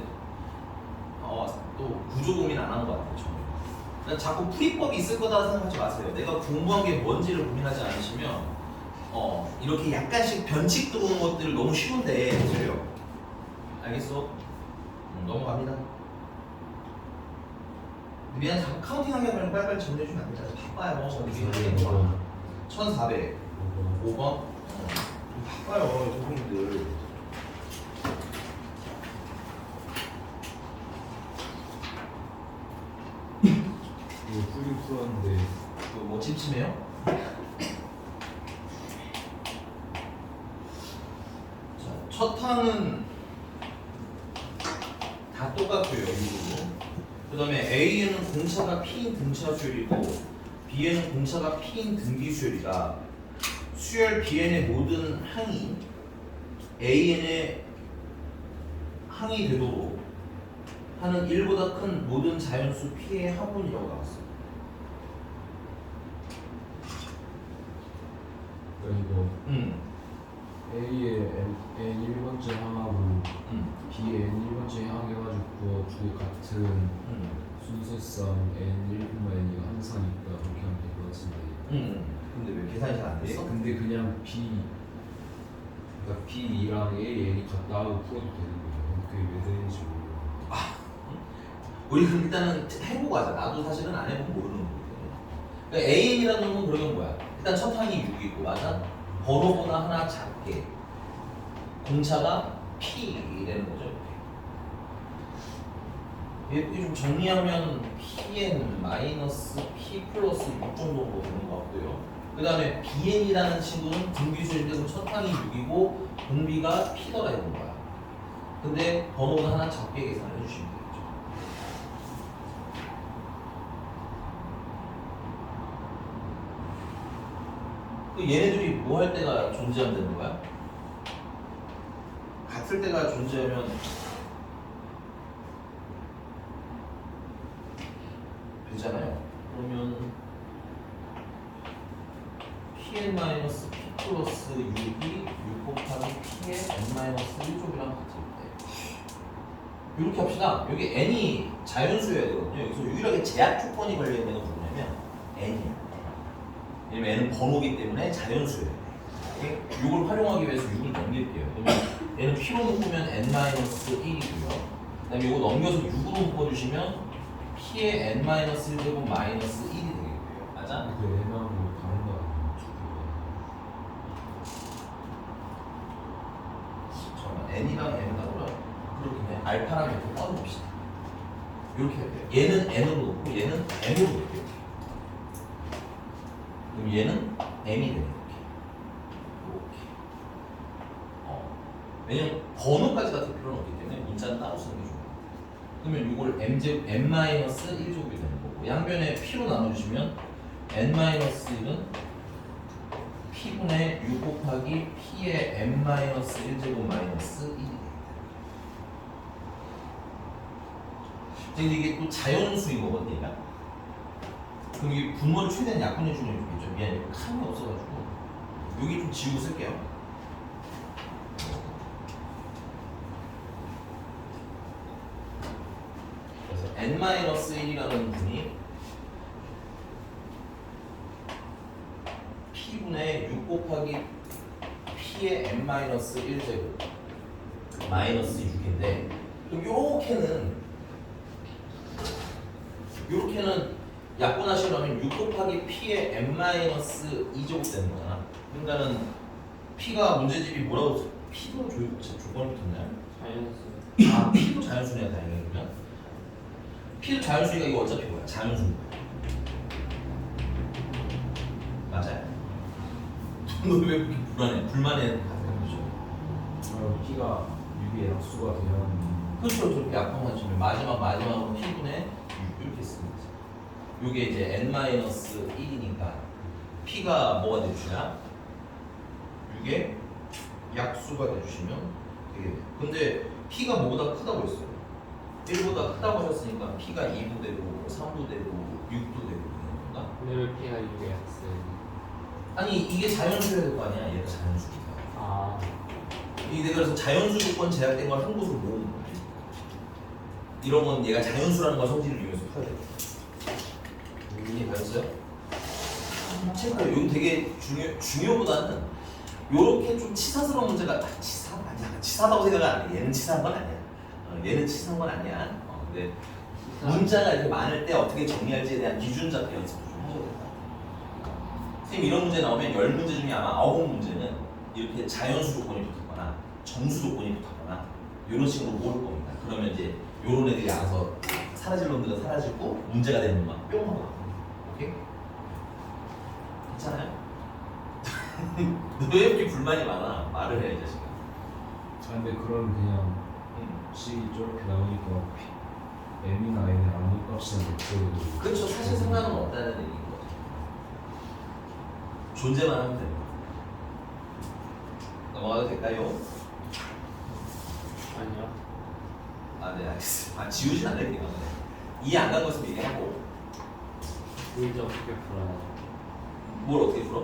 또 구조 고민 안 한 것 같아요. 저는. 그러니까 자꾸 풀이법이 있을 거다 생각하지 마세요. 내가 공부한 게 뭔지를 고민하지 않으시면 이렇게 약간씩 변칙 들어오는 것들을 너무 쉬운데 해줘요. 알겠어? 넘어갑니다. 미안, 자꾸 카운팅하게 하면 빨리빨리 정리해주면 안 된다. 바빠요. 1400 5번 바빠요 선생님들. 이거 풀긴 풀었는데 뭐 찜찜해요? 자, 첫 항은 다 똑같고요. 이거. 그 다음에 A에는 공차가 P인 등차수열이고 B에는 공차가 P인 등비수열이다. 수열 Bn의 모든 항이 An의 항이 되도록 하는 1보다 큰 모든 자연수 P의 합분이라고 나왔어요. 이거 응. A의 n 1번째 항하고 B의 n 1번째 항 해가지고 두 같은 순서상 n 1분의 n이 항상 있다 그렇게 하면 될 것 같은데. 근데 왜 계산이 잘 안 됐어? 근데 그냥 그러니까 B랑 A, N이 같다 하고 풀어도 되는 거예요. 그게 왜 되는지 모르겠어요. 우리 그럼 일단은 해보고 하자. 나도 사실은 안 해보고 모르는 거거든. 그러니까 AN이라는 건 그런 거야. 일단 첫 항이 6이고 맞아? 번호보다 하나 작게 공차가 P라는 거죠. 예쁘게 좀 정리하면 Pn-P 플러스 6 정도로 되는 것 같고요. 그 다음에 Bn이라는 친구는 등비수열인데 첫 항이 6이고 공비가 P더라 이런 거야. 근데 번호보다 하나 작게 계산을 해주시면 되겠죠. 그 얘네들이 뭐 할 때가 존재하면 되는 거야? 같을 때가 존재하면 되잖아요. 그러면 Pn-P 플러스 6이 6 곱하기 P의 n-1제곱이랑 같을 때 이렇게 합시다. 여기 n이 자연수여야 되거든요. 여기서 유일하게 제약 조건이 걸려있는 건 누구냐면 n이야. 왜냐면 n은 번호기 때문에 자연수여야 돼. 이걸 활용하기 위해서 6을 넘길게요. 그러면 얘는 P로 묶으면 n-1이고요. 그 다음에 이거 넘겨서 6으로 묶어주시면 P의 n-1제곱 마이너스 1이 되겠고요. 맞아? 그 N하고 다른 거 아니에요? 잠깐만, n이랑 n가 그렇게 그냥 알파랑 이렇게 꺼놓읍시다. 이렇게 해야 돼요. 얘는 n으로 놓고 얘는 m으로 놓을게요. 그럼 얘는 m이 되는 이렇게. 왜냐면 번호까지 같은 필요는 없기 때문에 문자는 따로 쓰는 게 좋아요. 그러면 이걸 m-1제곱이 되는 거고 양변에 p로 나눠주시면 n-1은 p분의 6 곱하기 p의 n-1제곱 마이너스 1이 됩니다. 근데 이게 또 자연수인 거거든요. 얘가. 그럼 이게 분모를 최대한 약분해 주는 게 좋겠죠. 미안해, 칸이 없어가지고 여기 좀 지우고 쓸게요. n-1이라는 분이 p분의 6 곱하기 p의 n-1제곱 마이너스 6인데 요렇게는 약분하시려면 6 곱하기 p의 n-2제곱 되는 거잖아. 그러니까는 p가 문제집이 뭐라고 써? p도 조건이 붙었나요? 자연수. 아, p도 자연수네요, 다행히. 그러면 p도 자연수니까 이거 어차피 뭐야? 자연수인 거야. 맞아요? 너 왜 그렇게 불만해? P가 6의 약수가 되면 그렇죠. 저렇게 약분만 주면 마지막으로 p분의 6 이렇게 쓰는 거죠. 요게 이제 n-1이니까 p가 뭐가 돼주냐? 6의 약수가 돼주시면 되게 돼요. 근데 p가 뭐보다 크다고 했어요. 1보다 크다고 하셨으니까 p가 2도 되고 3도 되고 6도 되고 그런 건가? 근데 왜 P가 6에 약수? 아니 이게 자연수여야 될 거 아니야. 얘가 자연수니까. 아, 이게 그래서 자연수 조건 제약된 걸 한 곳으로 모으는 거야. 이런 건 얘가 자연수라는 걸 성질을 이용해서 풀어야 돼. 이해 가셨어요? 체크해요. 이건 되게 중요보다는 요렇게 좀 치사스러운 문제가 치사하다고 생각은 안 해. 얘는 치사한 건 아니야. 얘는 치사한 건 아니야. 근데 문자가 이렇게 많을 때 어떻게 정리할지에 대한 기준 잡기 연습을 좀 하셔야 된다. 선생님 이런 문제 나오면 10문제 중에 아마 9문제는 이렇게 자연수 조건이 붙었거나 정수 조건이 붙었거나 이런 식으로 모을 겁니다. 그러면 이제 요런 애들이 알아서 사라질 놈들은 사라지고 문제가 되는 것만 뿅 하고 오케이? 괜찮아요? 너 왜 이렇게 불만이 많아? 말을 해, 이 자식아. 근데 그런 그냥 식이 저렇게 나오니까 M이나 N의 아무 값이나 목적으로 그렇죠. 사실 상관은 없다는 얘기인 거죠. 존재만 하면 됩니다. 넘어가도 될까요? 아니요. 아, 네, 알겠습니다. 지우진 않을게요. 이해 안 간 것은 얘기하고. 문제 어떻게 풀어요? 뭘 어떻게 풀어?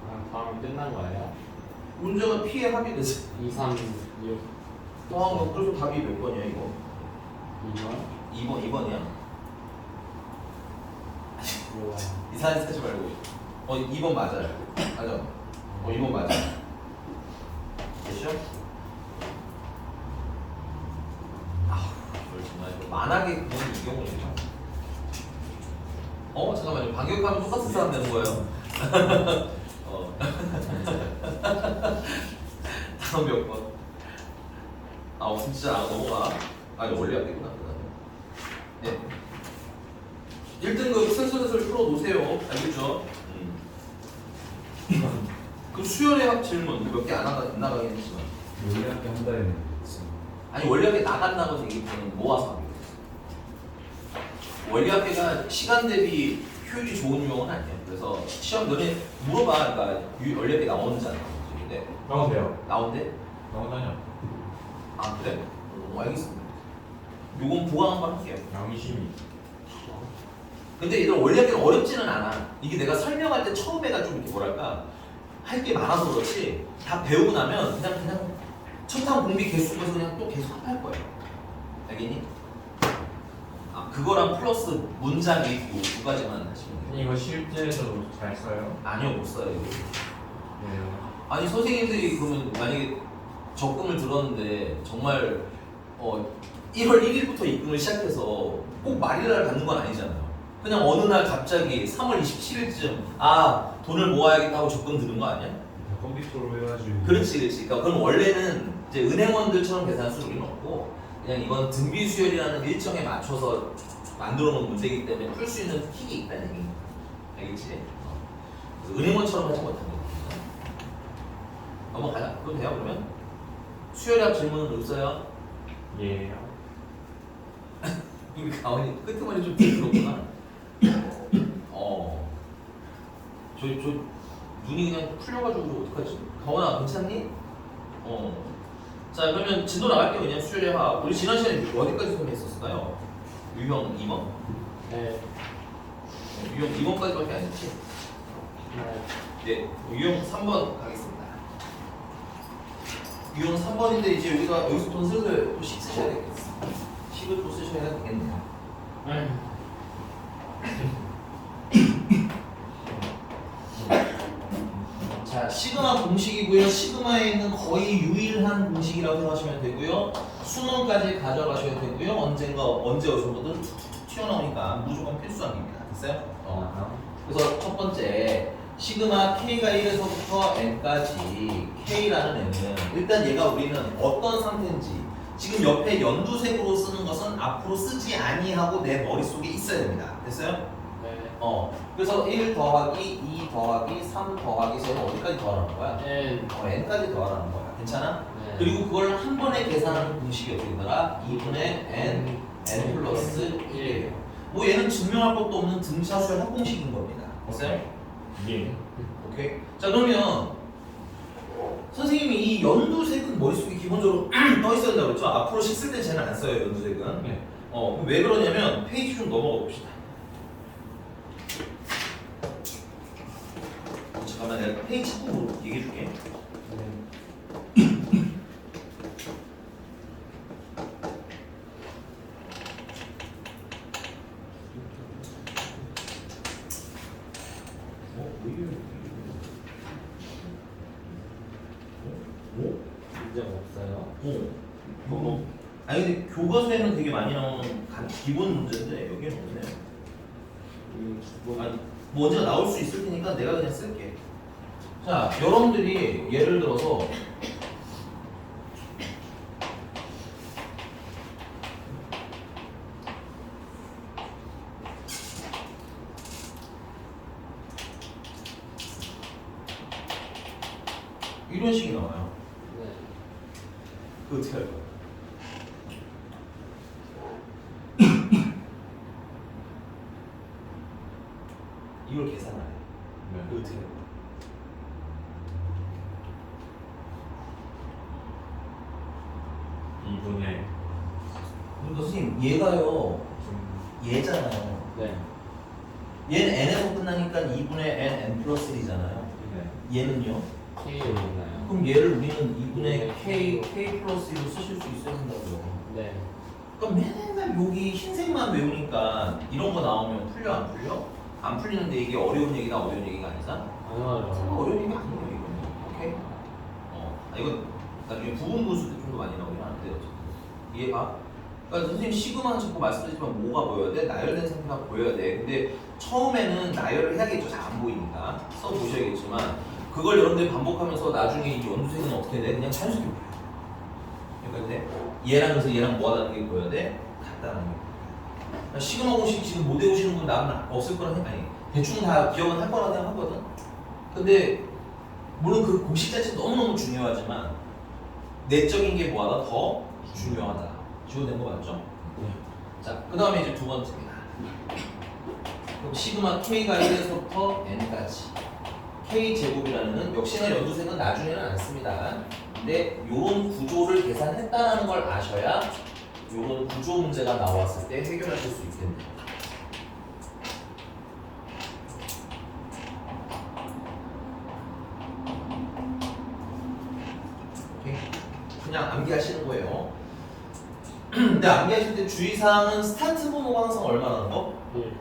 그냥 다음에 끝난 거예요? 문제가 P의 합이 되지. 2, 3, 6, 뭐 그래서 답이 몇 번이야, 이거? 2번? 2번이야? 몰라요. 이상하게 쓰지 말고. 2번 맞아요. 맞아. 2번 맞아. 됐죠? 이걸 정말 만약에 그건 이 경우죠. 잠깐만요. 반격하면 똑같은 사람 되는 거예요. 다음 몇 번? 진짜 넘어가. 아니 원래 안 되구나. 네. 1등급 슬슬 풀어놓으세요. 알겠죠? 그럼 수열의 합 질문 몇 개 안 나가긴 했지만 원래 학교 한 달에 있어. 아니 원래학교 나간다고 얘기했더니 모아서 하고 원래학교가 시간 대비 효율이 좋은 유형은 아니에요. 그래서 시험 너네 물어봐. 그러니까 원래학교 나오는지 안 나오는지. 근데 나오세요. 나온대? 나오다냐? 아 그래? 알겠습니다. 요건 보강 한번 할게요. 양심이. 근데 얘들 원래학교는 어렵지는 않아. 이게 내가 설명할 때 처음에가 좀 이렇게 뭐랄까 할 게 많아서 그렇지 다 배우고 나면 그냥 첫탕 공비 개수 빼서 그냥 또 계속 합할 거예요. 알겠니? 그거랑 플러스 문장 읽고 두 가지만 하시면 돼요. 이거 실제에서도 잘 써요? 아니요, 못 써요. 이거. 네. 아니 선생님들이 그러면 만약에 적금을 들었는데 정말 1월 1일부터 입금을 시작해서 꼭 말일날 받는 건 아니잖아요. 그냥 어느 날 갑자기 3월 27일쯤 돈을 모아야겠다고 적금 드는 거 아니야? 컴퓨터로 해가지고. 그렇지. 그러니까 그럼 원래는 이제 은행원들처럼 계산할 수는 없고 그냥 이건 등비 수열이라는 일정에 맞춰서 만들어 놓은 문제이기 때문에 풀 수 있는 킥이 있다는 얘기. 알겠지? 그래서 은행원처럼 하지 못하는 거야. 넘어가자. 그럼 돼요 그러면? 수열합 질문은 없어요? 예. 우리 가원이 끄트머리 좀 부끄럽구나. 저 눈이 그냥 풀려가지고 어떡하지? 가원아 괜찮니? 자 그러면 진도 나갈게요. 그냥 수열합. 우리 지난 시간에 어디까지 소개했었을까요? 유형 2번? 네. 유형 2번까지밖에 안 했지? 네. 네, 유형 3번 가겠습니다. 유형 3번인데 이제 여기서부터 슬슬 또 10 쓰셔야 되겠어. 10을 또 쓰셔야 되겠네요. 자, 시그마 공식이고요. 시그마에 있는 거의 유일한 공식이라고 생각하시면 되고요. 수능까지 가져가셔야 되고요. 언제 어디서부터 툭툭툭 튀어나오니까 무조건 필수항입니다. 됐어요? 그래서 첫 번째 시그마 K가 1에서부터 N까지 K라는 N은 일단 얘가 우리는 어떤 상태인지 지금 옆에 연두색으로 쓰는 것은 앞으로 쓰지 아니하고 내 머릿속에 있어야 됩니다. 됐어요? 네. 그래서 1 더하기 2 더하기 3 더하기 4는 어디까지 더하라는 거야? N. N까지 더하라는 거야. 괜찮아? 네. 그리고 그걸 한 번에 계산하는 공식이 어떻게 되더라? 2분의 N, N 플러스 1이에요. 뭐 얘는 증명할 것도 없는 등차수의 합공식인 겁니다. 됐어요? 예. 오케이. 자 그러면 선생님이 이 연두색은 머릿속에 기본적으로 떠 있어야 된다고 그랬죠? 앞으로 식 쓸 때 쟤는 안 써요 연두색은. 네. 왜 그러냐면 페이지 좀 넘어가 봅시다. 잠깐만 내가 페이지 꾹 얘기해 줄게. 문제가 없어요. 아니 근데 교과서에는 되게 많이 나오는 기본 문제인데 여기는 없네요. 아니 뭐 언제가 나올 수 있을 테니까 내가 그냥 쓸게. 자 여러분들이 예를 들어서 이런 식이 나와요. 네. 그 어떻게 할 거야? 이걸 계산하래. 그 어떻게 할 거야? 이분의 그러니까 선생님 얘가요 얘잖아요. 네. 얘는 n에서 끝나니까 2분의 n 플러스 1이잖아요. 네. 얘는요? K에 있나요? 그럼 얘를 우리는 2분의 k 플러스 1로 쓰실 수 있어야 된다고요. 네. 그러니까 맨날 여기 흰색만 외우니까 이런 거 나오면 풀려 안 풀려? 안 풀리는데 이게 어려운 얘기다 어려운 얘기가 아니잖아? 아니요. 어려운 얘기 아니에요 이거는. 오케이? 이건 나중에 부분분수 때 좀 더 많이 나오긴 하는데 어쨌든 이해가? 그러니까 선생님 시그마는 자꾸 말씀드리지만 뭐가 보여야 돼? 나열된 상태가 보여야 돼. 근데 처음에는 나열을 해야겠죠. 잘 안 보이니까 써보셔야겠지만 그걸 여러분들이 반복하면서 나중에 이 연두색은 어떻게 돼? 그냥 자연스럽게 보여요. 그러니까 근데 얘랑 그래서 얘랑 뭐 하다는 게 보여야 돼? 같다는 게. 그러니까 시그마 공식 지금 못 외우시는 분 나는 없을 거라 생각. 아니 대충 다 기억은 할 거라 생각하거든. 근데 물론 그 공식 자체 너무너무 중요하지만 내적인 게 뭐하다 더 중요하다. 지워낸 거 맞죠? 네. 자, 그 다음에 이제 두 번째입니다. 그럼 시그마 K가 1에서부터 N까지 K제곱이라는 역시나 연두색은 나중에는 안 씁니다. 근데 이런 구조를 계산했다는 걸 아셔야 이런 구조 문제가 나왔을 때 해결하실 수 있겠네요. 오케이? 그냥 암기하시는 거예요. 근데 암기하실 때 주의사항은 스타트 번호가 항상 얼마라는 거?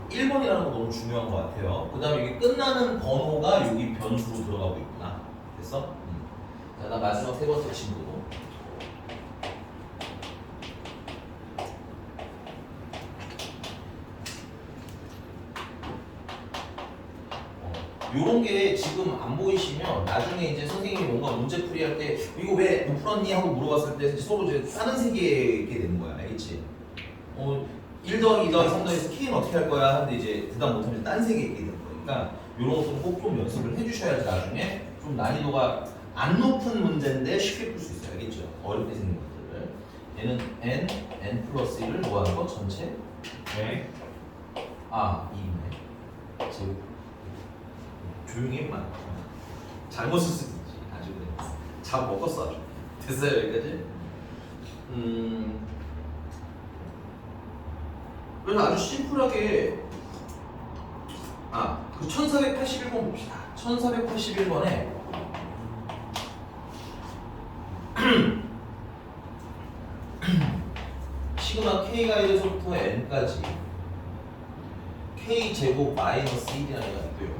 1번이라는 거 너무 중요한 것 같아요. 그 다음에 이게 끝나는 번호가 여기 변수로 들어가고 있구나. 됐어? 자, 나 마지막 세 번째 친구. 요런 게 지금 안 보이시면 나중에 이제 선생님이 뭔가 문제 풀이할 때 이거 왜 못 풀었니? 하고 물어봤을 때 서로 이제 다른 세계에 되는 거야. 알겠지? 1 더하기 2 더하기 3 더해서 K는 어떻게 할 거야? 하는데 이제 대답 못하면 딴 세계에 있게 되는 거니까 요런 것도 꼭 좀 연습을 해주셔야지 나중에 좀 난이도가 안 높은 문제인데 쉽게 풀 수 있어요. 알겠죠? 어렵게 생긴 것들을. 얘는 n 플러스 1을 뭐 하는 거? 전체? 네. 2분의 제곱. 조용히 해만. 잘못 쓸 수도 있지. 아주 그래. 잡 먹었어 아주. 됐어요 여기까지? 그래서 아주 심플하게 그 1481번 봅시다. 1481번에 시그마 k가 1에서부터 n까지 k 제곱 마이너스 1이라는 게 있고요.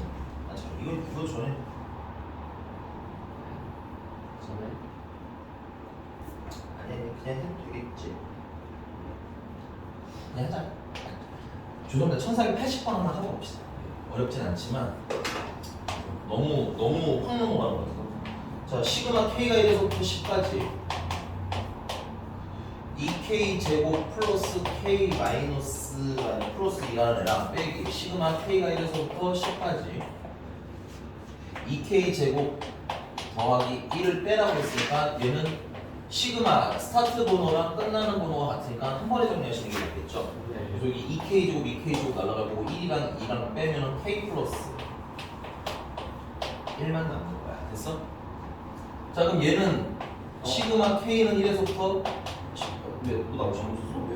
아, 참, 이거 전에 아니 그냥 해도 되겠지. 그냥 하자. 죄송합니다. 1480번 하나 하고 봅시다. 어렵진 않지만 너무 확 넘어가는 것 같아서. 자, 시그마 k가 1에서부터 10까지 2k 제곱 플러스 k 마이너스 아니 플러스 2라는 애랑 빼기 시그마 k가 1에서부터 10까지 2k 제곱 더하기 1을 빼라고 했으니까 얘는 시그마 스타트 번호랑 끝나는 번호가 같으니까 한 번에 정리하시는 게 낫겠죠. 그래서 여기 2k 제곱 2k 제곱 날라가고 1이랑 2랑 빼면은 k 플러스 1만 남는 거야. 됐어? 자, 그럼 얘는 시그마 k는 1에서부터 왜? 너 나하고 잘못 썼어? 왜?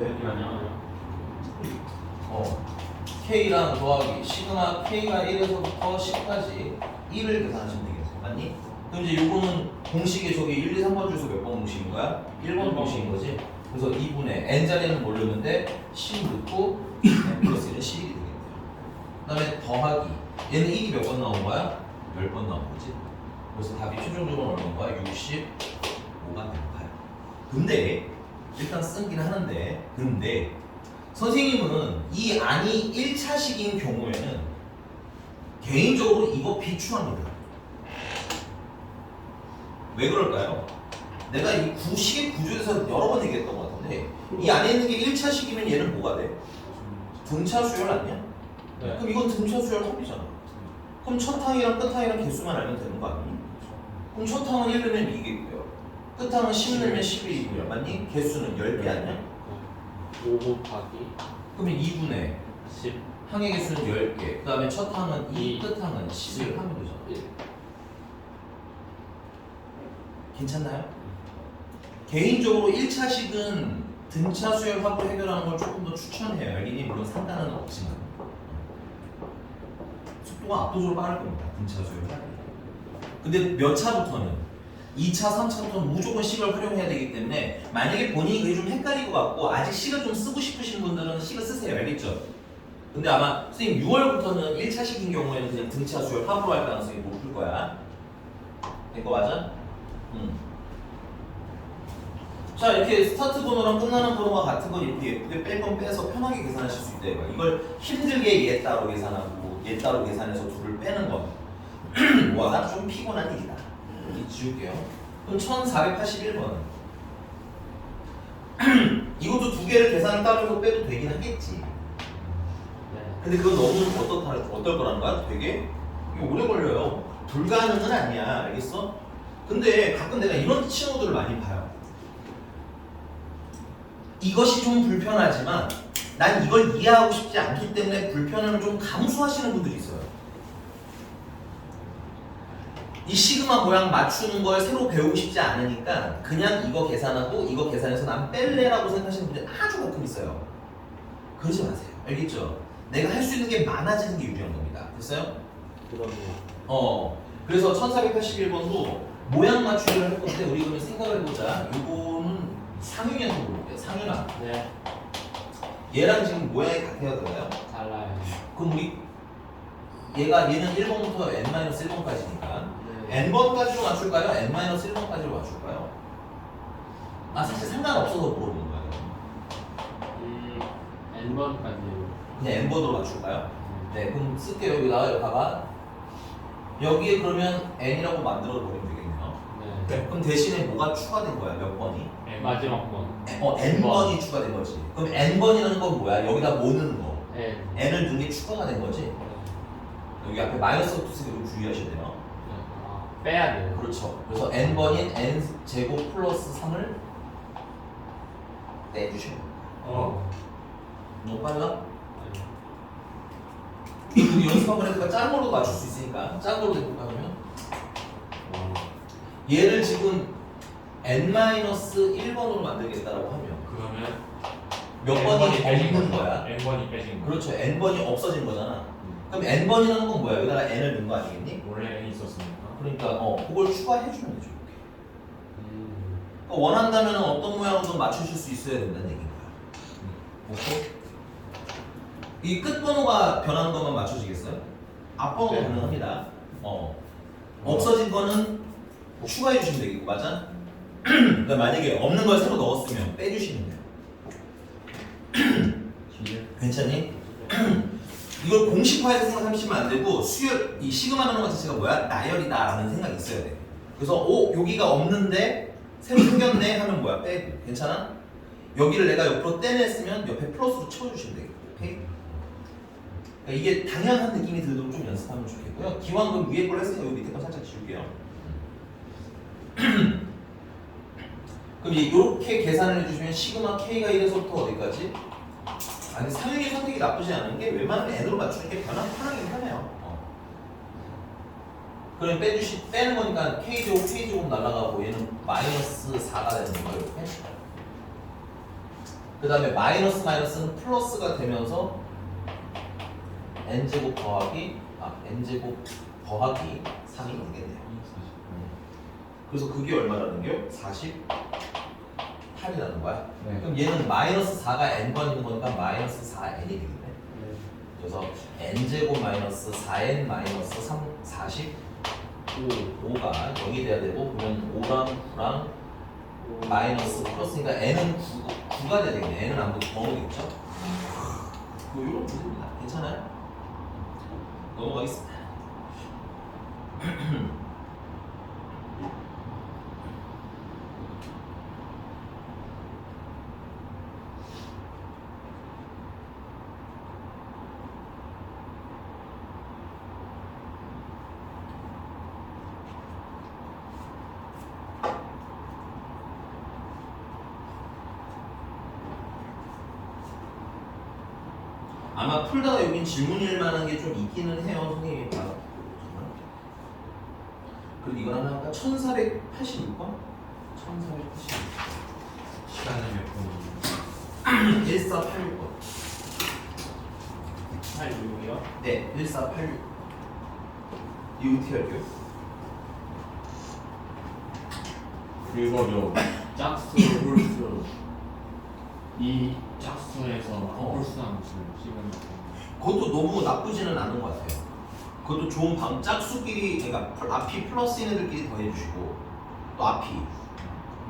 k랑 더하기 시그마 k가 1에서부터 10까지 1을 계산하시면 되겠어. 맞니? 그럼 이제 요거는 공식에 저기 1, 2, 3번 중에서 몇 번 공식인 거야? 1번 공식인 거지. 그래서 2분의 n자리는 모르는데 10 넣고 n 플러스 1은 11이 되겠네요. 그 다음에 더하기 얘는 1이 몇 번 나온 거야? 10번 나온 거지. 그래서 답이 최종적으로 얼마인 거야? 65가 되는 거야. 근데 일단 쓰긴 하는데 근데 선생님은 이 안이 1차식인 경우에는 개인적으로 이거 비추합니다. 왜 그럴까요? 내가 이 구식의 구조에서 여러 번 얘기했던 것 같은데 이 안에 있는 게 1차식이면 얘는 뭐가 돼? 등차 수열 아니야? 네. 그럼 이건 등차 수열 합이잖아. 그럼 첫 항이랑 끝 항이랑 개수만 알면 되는 거 아니니? 그럼 첫 항은 1 넣으면 2겠고요. 끝 항은 10 넣으면 11이고요. 맞니? 개수는 10개 아니야? 5 곱하기 그러면 2분의 10 항의 개수는 10개. 그 다음에 첫 항은 2, 이. 끝 항은 11 하면 되잖아. 1 괜찮나요? 개인적으로 1차식은 등차 수열 합으로 해결하는 걸 조금 더 추천해요. 알겠니? 물론 상관은 없지만 속도가 압도적으로 빠를 겁니다. 등차 수열 합이. 근데 몇 차부터는 2차, 3차부터는 무조건 식을 활용해야 되기 때문에 만약에 본인이 그게 좀 헷갈릴 것 같고 아직 식을 좀 쓰고 싶으신 분들은 식을 쓰세요. 알겠죠? 근데 아마 선생님 6월부터는 1차식인 경우에는 그냥 등차 수열 합으로 할 가능성이 높을 거야. 된 거 맞아? 자, 이렇게 스타트 번호랑 끝나는 번호가 같은 건 이렇게 예쁘게 뺄 건 빼서 편하게 계산하실 수 있다 이거야. 이걸 힘들게 얘 따로 계산하고 얘 따로 계산해서 둘을 빼는 건 와, 좀 피곤한 일이다. 여기 지울게요. 그럼 1481번은 이것도 두 개를 계산을 따로 해서 빼도 되긴 하겠지. 근데 그건 너무 어떨 거라는 거야? 되게 이게 오래 걸려요. 불가능은 아니야. 알겠어? 근데 가끔 내가 이런 친구들을 많이 봐요. 이것이 좀 불편하지만 난 이걸 이해하고 싶지 않기 때문에 불편함을 좀 감수하시는 분들이 있어요. 이 시그마 모양 맞추는 걸 새로 배우고 싶지 않으니까 그냥 이거 계산하고 이거 계산해서 난 뺄래라고 생각하시는 분들이 아주 가끔 있어요. 그러지 마세요. 알겠죠? 내가 할 수 있는 게 많아지는 게 유리한 겁니다. 됐어요? 그러면 그래서 1481번도 모양 맞추기를 할 건데 우리 그러면 생각을 해보자. 이거는 상윤이한테 물어볼게요. 상윤아, 네 얘랑 지금 모양이 같아야 되나요? 달라요. 그럼 우리 얘는 1번부터 n-1번까지니까 네. n번까지로 맞출까요? n-1번까지로 맞출까요? 사실 상관없어서 물어보는 거예요. n번까지로. 그냥 n번으로 맞출까요? 네, 그럼 쓸게요. 여기 나와요. 봐봐. 여기에 그러면 n이라고 만들어 버리면 되겠네요. 네. 그럼 대신에 뭐가 추가된 거야? 몇 번이? 마지막 번. n번이 추가된 거지. 그럼 n번이라는 건 뭐야? 여기다 뭐 넣는 거? n. n을 넣는 게 추가가 된 거지. 여기 앞에 마이너스가 붙으니까 좀 주의하셔야 돼요. 빼야 돼요. 그렇죠. 그래서 n번인 n제곱 플러스 3을 내주셔야 돼요. 너무 빨라? 이거 연습 한번 해볼까? 짠 걸로 맞출 수 있으니까 짠 걸로 해볼까 그러면? 얘를 지금 n-1번으로 만들겠다라고 하면 그러면 몇 번이 없는 거야? n번이 빼진 거. 그렇죠. n번이 없어진 거잖아. 그럼 n번이라는 건 뭐야? 여기다가 n을 넣은 거 아니겠니? 원래 n이 있었으니까. 그러니까 그걸 추가해주면 되죠. 이렇게. 그러니까 원한다면 어떤 모양으로든 맞추실 수 있어야 된다는 얘기인 거야. 오케이. 이 끝번호가 변하는 것만 맞춰지겠어요? 앞번호가 네. 가능합니다. 없어진 거는 추가해 주시면 되겠고, 맞아? 그러니까 만약에 없는 걸 새로 넣었으면 빼주시면 돼요. 괜찮니? 이걸 공식화해서 생각하시면 안 되고 수열, 이 시그마라는 것 자체가 뭐야? 나열이다라는 생각이 있어야 돼. 그래서 여기가 없는데 새로 생겼네 하면 뭐야? 빼고. 괜찮아? 여기를 내가 옆으로 떼냈으면 옆에 플러스로 쳐주시면 되겠고. 오케이? 그러니까 이게 당연한 느낌이 들도록 좀 연습하면 좋겠고요. 기왕 그럼 위에 걸 했으니까 여기 밑에 거 살짝 지울게요. 그럼 이렇게 계산을 해주시면 시그마 K가 1에서부터 어디까지? 아니 상윤이 선택이 나쁘지 않은 게 웬만하면 N으로 맞추는 게 편하긴 하네요. 그럼 빼는 거니까 K제곱 K제곱 날아가고 얘는 마이너스 4가 되는 거예요. 이렇게. 그 다음에 마이너스는 플러스가 되면서 N제곱 더하기 N제곱 더하기 3이 되겠네요. 그래서 그게 얼마라는 게요? 48이라는 거야. 네. 그럼 얘는 마이너스 4가 n번 있는 거니까 마이너스 4n이 되겠네. 그래서 n제곱 마이너스 4n 마이너스 45가 0이 돼야 되고, 그러면 5랑 9랑 마이너스 플러스니까 n은 9가 돼야 되겠네. n은 아무도 번호겠죠? 뭐 이런 문제입니다. 괜찮아요? 넘어가겠습니다. 아마 풀다가 여긴 질문일 만한 게 좀 있기는 해요, 선생님이 봐도. 그리고 이건 하나 할까? 1486번? 1486. 시간은 몇 분? 1486번. 86이요? 네, 1486. 이거 어떻게 할게요? 이거죠. 짝수, 홀수. 이 짝수에서 홀수 함수를 시간. 그것도 너무 나쁘지는 않은 것 같아요. 그것도 좋은 짝수끼리, 그러니까 앞이 플러스인 애들끼리 더해주시고 또 앞이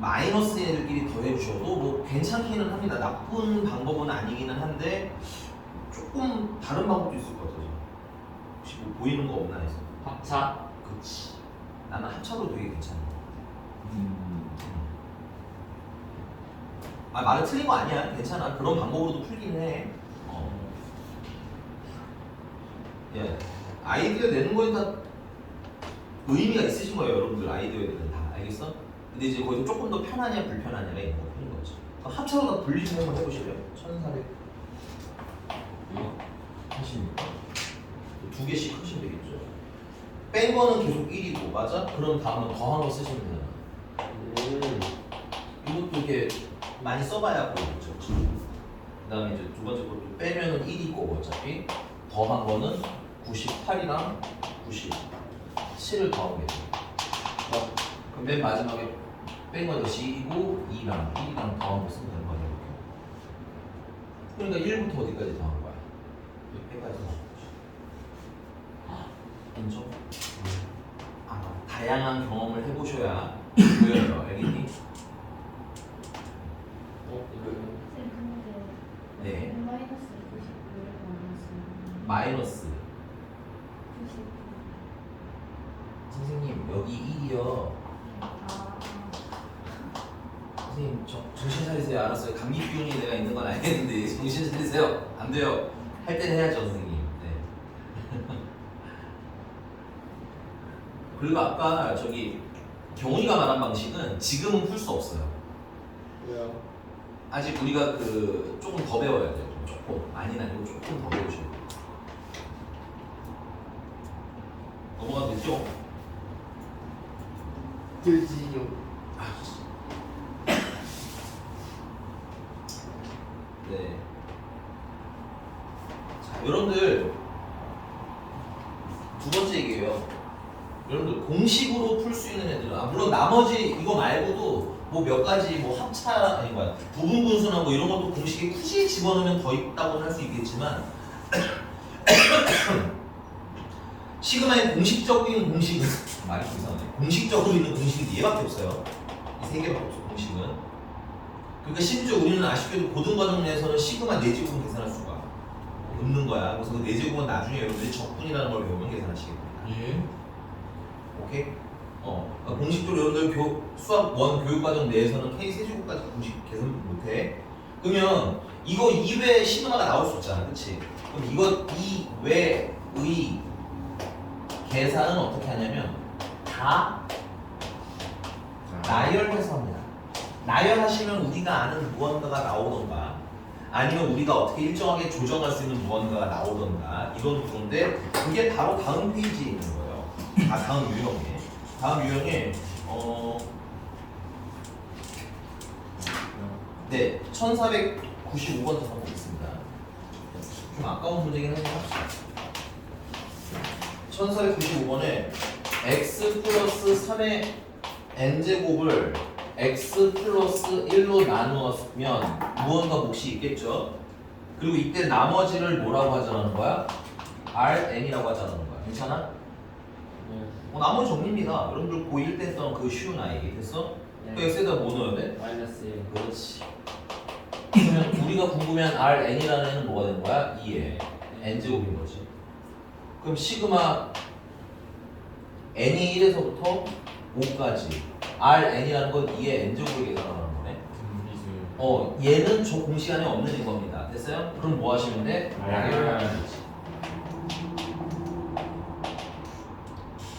마이너스인 애들끼리 더해주셔도 뭐 괜찮기는 합니다. 나쁜 방법은 아니기는 한데 조금 다른 방법도 있을 것 같아요. 혹시 뭐 보이는 거 없나 해서. 합차? 그치. 나는 합차도 되게 괜찮아. 말은 틀린 거 아니야. 괜찮아. 그런 방법으로도 풀긴 해. 예. 아이디어 내는 거에 다 의미가 있으신 거예요, 여러분들. 아이디어들은 다. 알겠어? 근데 이제 거기서 조금 더 편하냐 불편하냐가 있는 거죠. 합차로 다 분리 좀 한번 해보실래요? 1400. 이거 하십니까? 두 개씩 하시면 되겠죠. 뺀 거는 계속 1이고, 맞아? 그럼 다음은 더한 거 쓰시면 되잖아. 이것도 이렇게 많이 써봐야 보이겠죠. 그 다음에 이제 두 번째 것도 빼면은 1이 거고, 어차피 더한 거는 98이랑 97을 더하면 되죠. 그럼 맨 마지막에 뺀 거 역시 1이고 2랑 1이랑 더한 거 쓰면 되는 거예요. 그러니까 1부터 어디까지 더한 거야? 여기까지 더한 거지. 인정? 다양한 경험을 해보셔야 보여요. 알겠니? 쌤 근데 네. 마이너스 99를 나눴어요. 마이너스 99. 선생님 여기 1이요. 선생님 정신 차리세요. 알았어요. 감기 기운이 내가 있는 건 알겠는데 정신 차리세요. 안 돼요. 할 때는 해야죠, 선생님. 네. 그리고 아까 경훈이가 말한 방식은 지금은 풀 수 없어요. 왜요? 아직 우리가 조금 더 배워야 돼요. 조금 많이는 아니고 조금 더 배우셔야 돼요. 넘어가도 되죠? 되지요. 네. 자, 여러분들 두 번째 얘기예요. 여러분들 공식으로 풀 수 있는 애들은 물론 나머지 이거 말고도 뭐 몇 가지 뭐 합차 아니 뭐야 부분 분수나 뭐 이런 것도 공식에 굳이 집어넣으면 더 있다고는 할 수 있겠지만 시그마의 공식적인 공식은 말이 좀 이상하네. 공식적으로 있는 공식은 얘밖에 없어요. 이 세 개밖에 없어 공식은. 그러니까 심지어 우리는 아쉽게도 고등과정 내에서는 시그마 4제곱은 계산할 수가 없는 거야. 그래서 그 4제곱은 나중에 여러분들이 적분이라는 걸 배우면 계산하시게 됩니다. 예? 오케이? 그러니까 공식적으로 여러분들 수학 1 교육과정 내에서는 K 세제곱까지 공식 계산 못해. 그러면 이거 이외에 시그마가 나올 수 있잖아, 그렇지? 그럼 이거 이외의 계산은 어떻게 하냐면 다 나열해서 합니다. 나열하시면 우리가 아는 무언가가 나오던가 아니면 우리가 어떻게 일정하게 조정할 수 있는 무언가가 나오던가 이런 건데 그게 바로 다음 페이지에 있는 거예요. 다음 유형에. 다음 유형에 네, 1495번 더 보겠습니다. 좀 아까운 문제긴 한데 합시다. 1495번에 x 플러스 3의 n제곱을 x 플러스 1로 나누었으면 무언가 몫이 있겠죠? 그리고 이때 나머지를 뭐라고 하자는 거야? Rn이라고 하자는 거야. 괜찮아? 나머지 정리입니다. 여러분들 고1 때 했던 그 쉬운 아이 됐어? 그 x에다 뭐 넣어야 돼? 마이너스 1. 그렇지. 그러면 우리가 궁금해한 Rn이라는 애는 뭐가 되는 거야? 2의 n제곱인 거지. 그럼 시그마 n이 1에서부터 5까지 Rn이라는 건 2의 n제곱을 계산하는 거네. 얘는 저 공식 안에 없는 겁니다. 됐어요? 그럼 뭐 하시면 돼?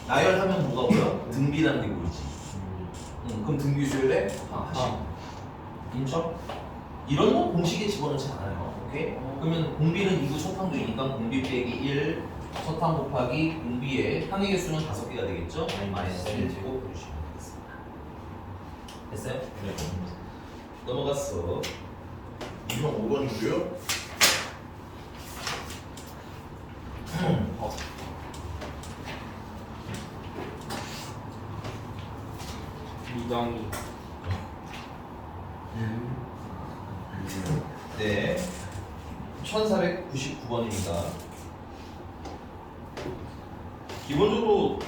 나열하면 뭐가 보여? 등비라는 게 보이지. 그럼 등비 수열에 인정? 이런 건 공식에 집어넣지 않아요. 오케이? 그러면 공비는 이구 첫항도이니까 공비 빼기 1 첫항 곱하기 공비의 항의 개수는 5개가 되겠죠? 마이너스 1제곱 해주시면 되겠습니다. 됐어요? 네. 넘어갔어. 유형 5번이고요. 미당이. 네. 1499번입니다. 기본적으로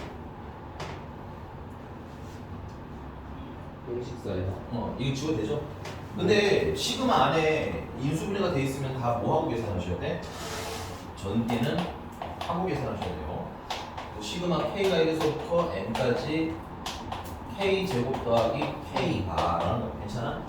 공식사예요. 이거 지워도 되죠? 근데 시그마 안에 인수분해가 돼 있으면 다 뭐하고 계산하셔야 돼? 전기는 하고 계산하셔야 돼요. 시그마 K가 1에서부터 N까지 K 제곱 더하기 K가 라는 거 괜찮아?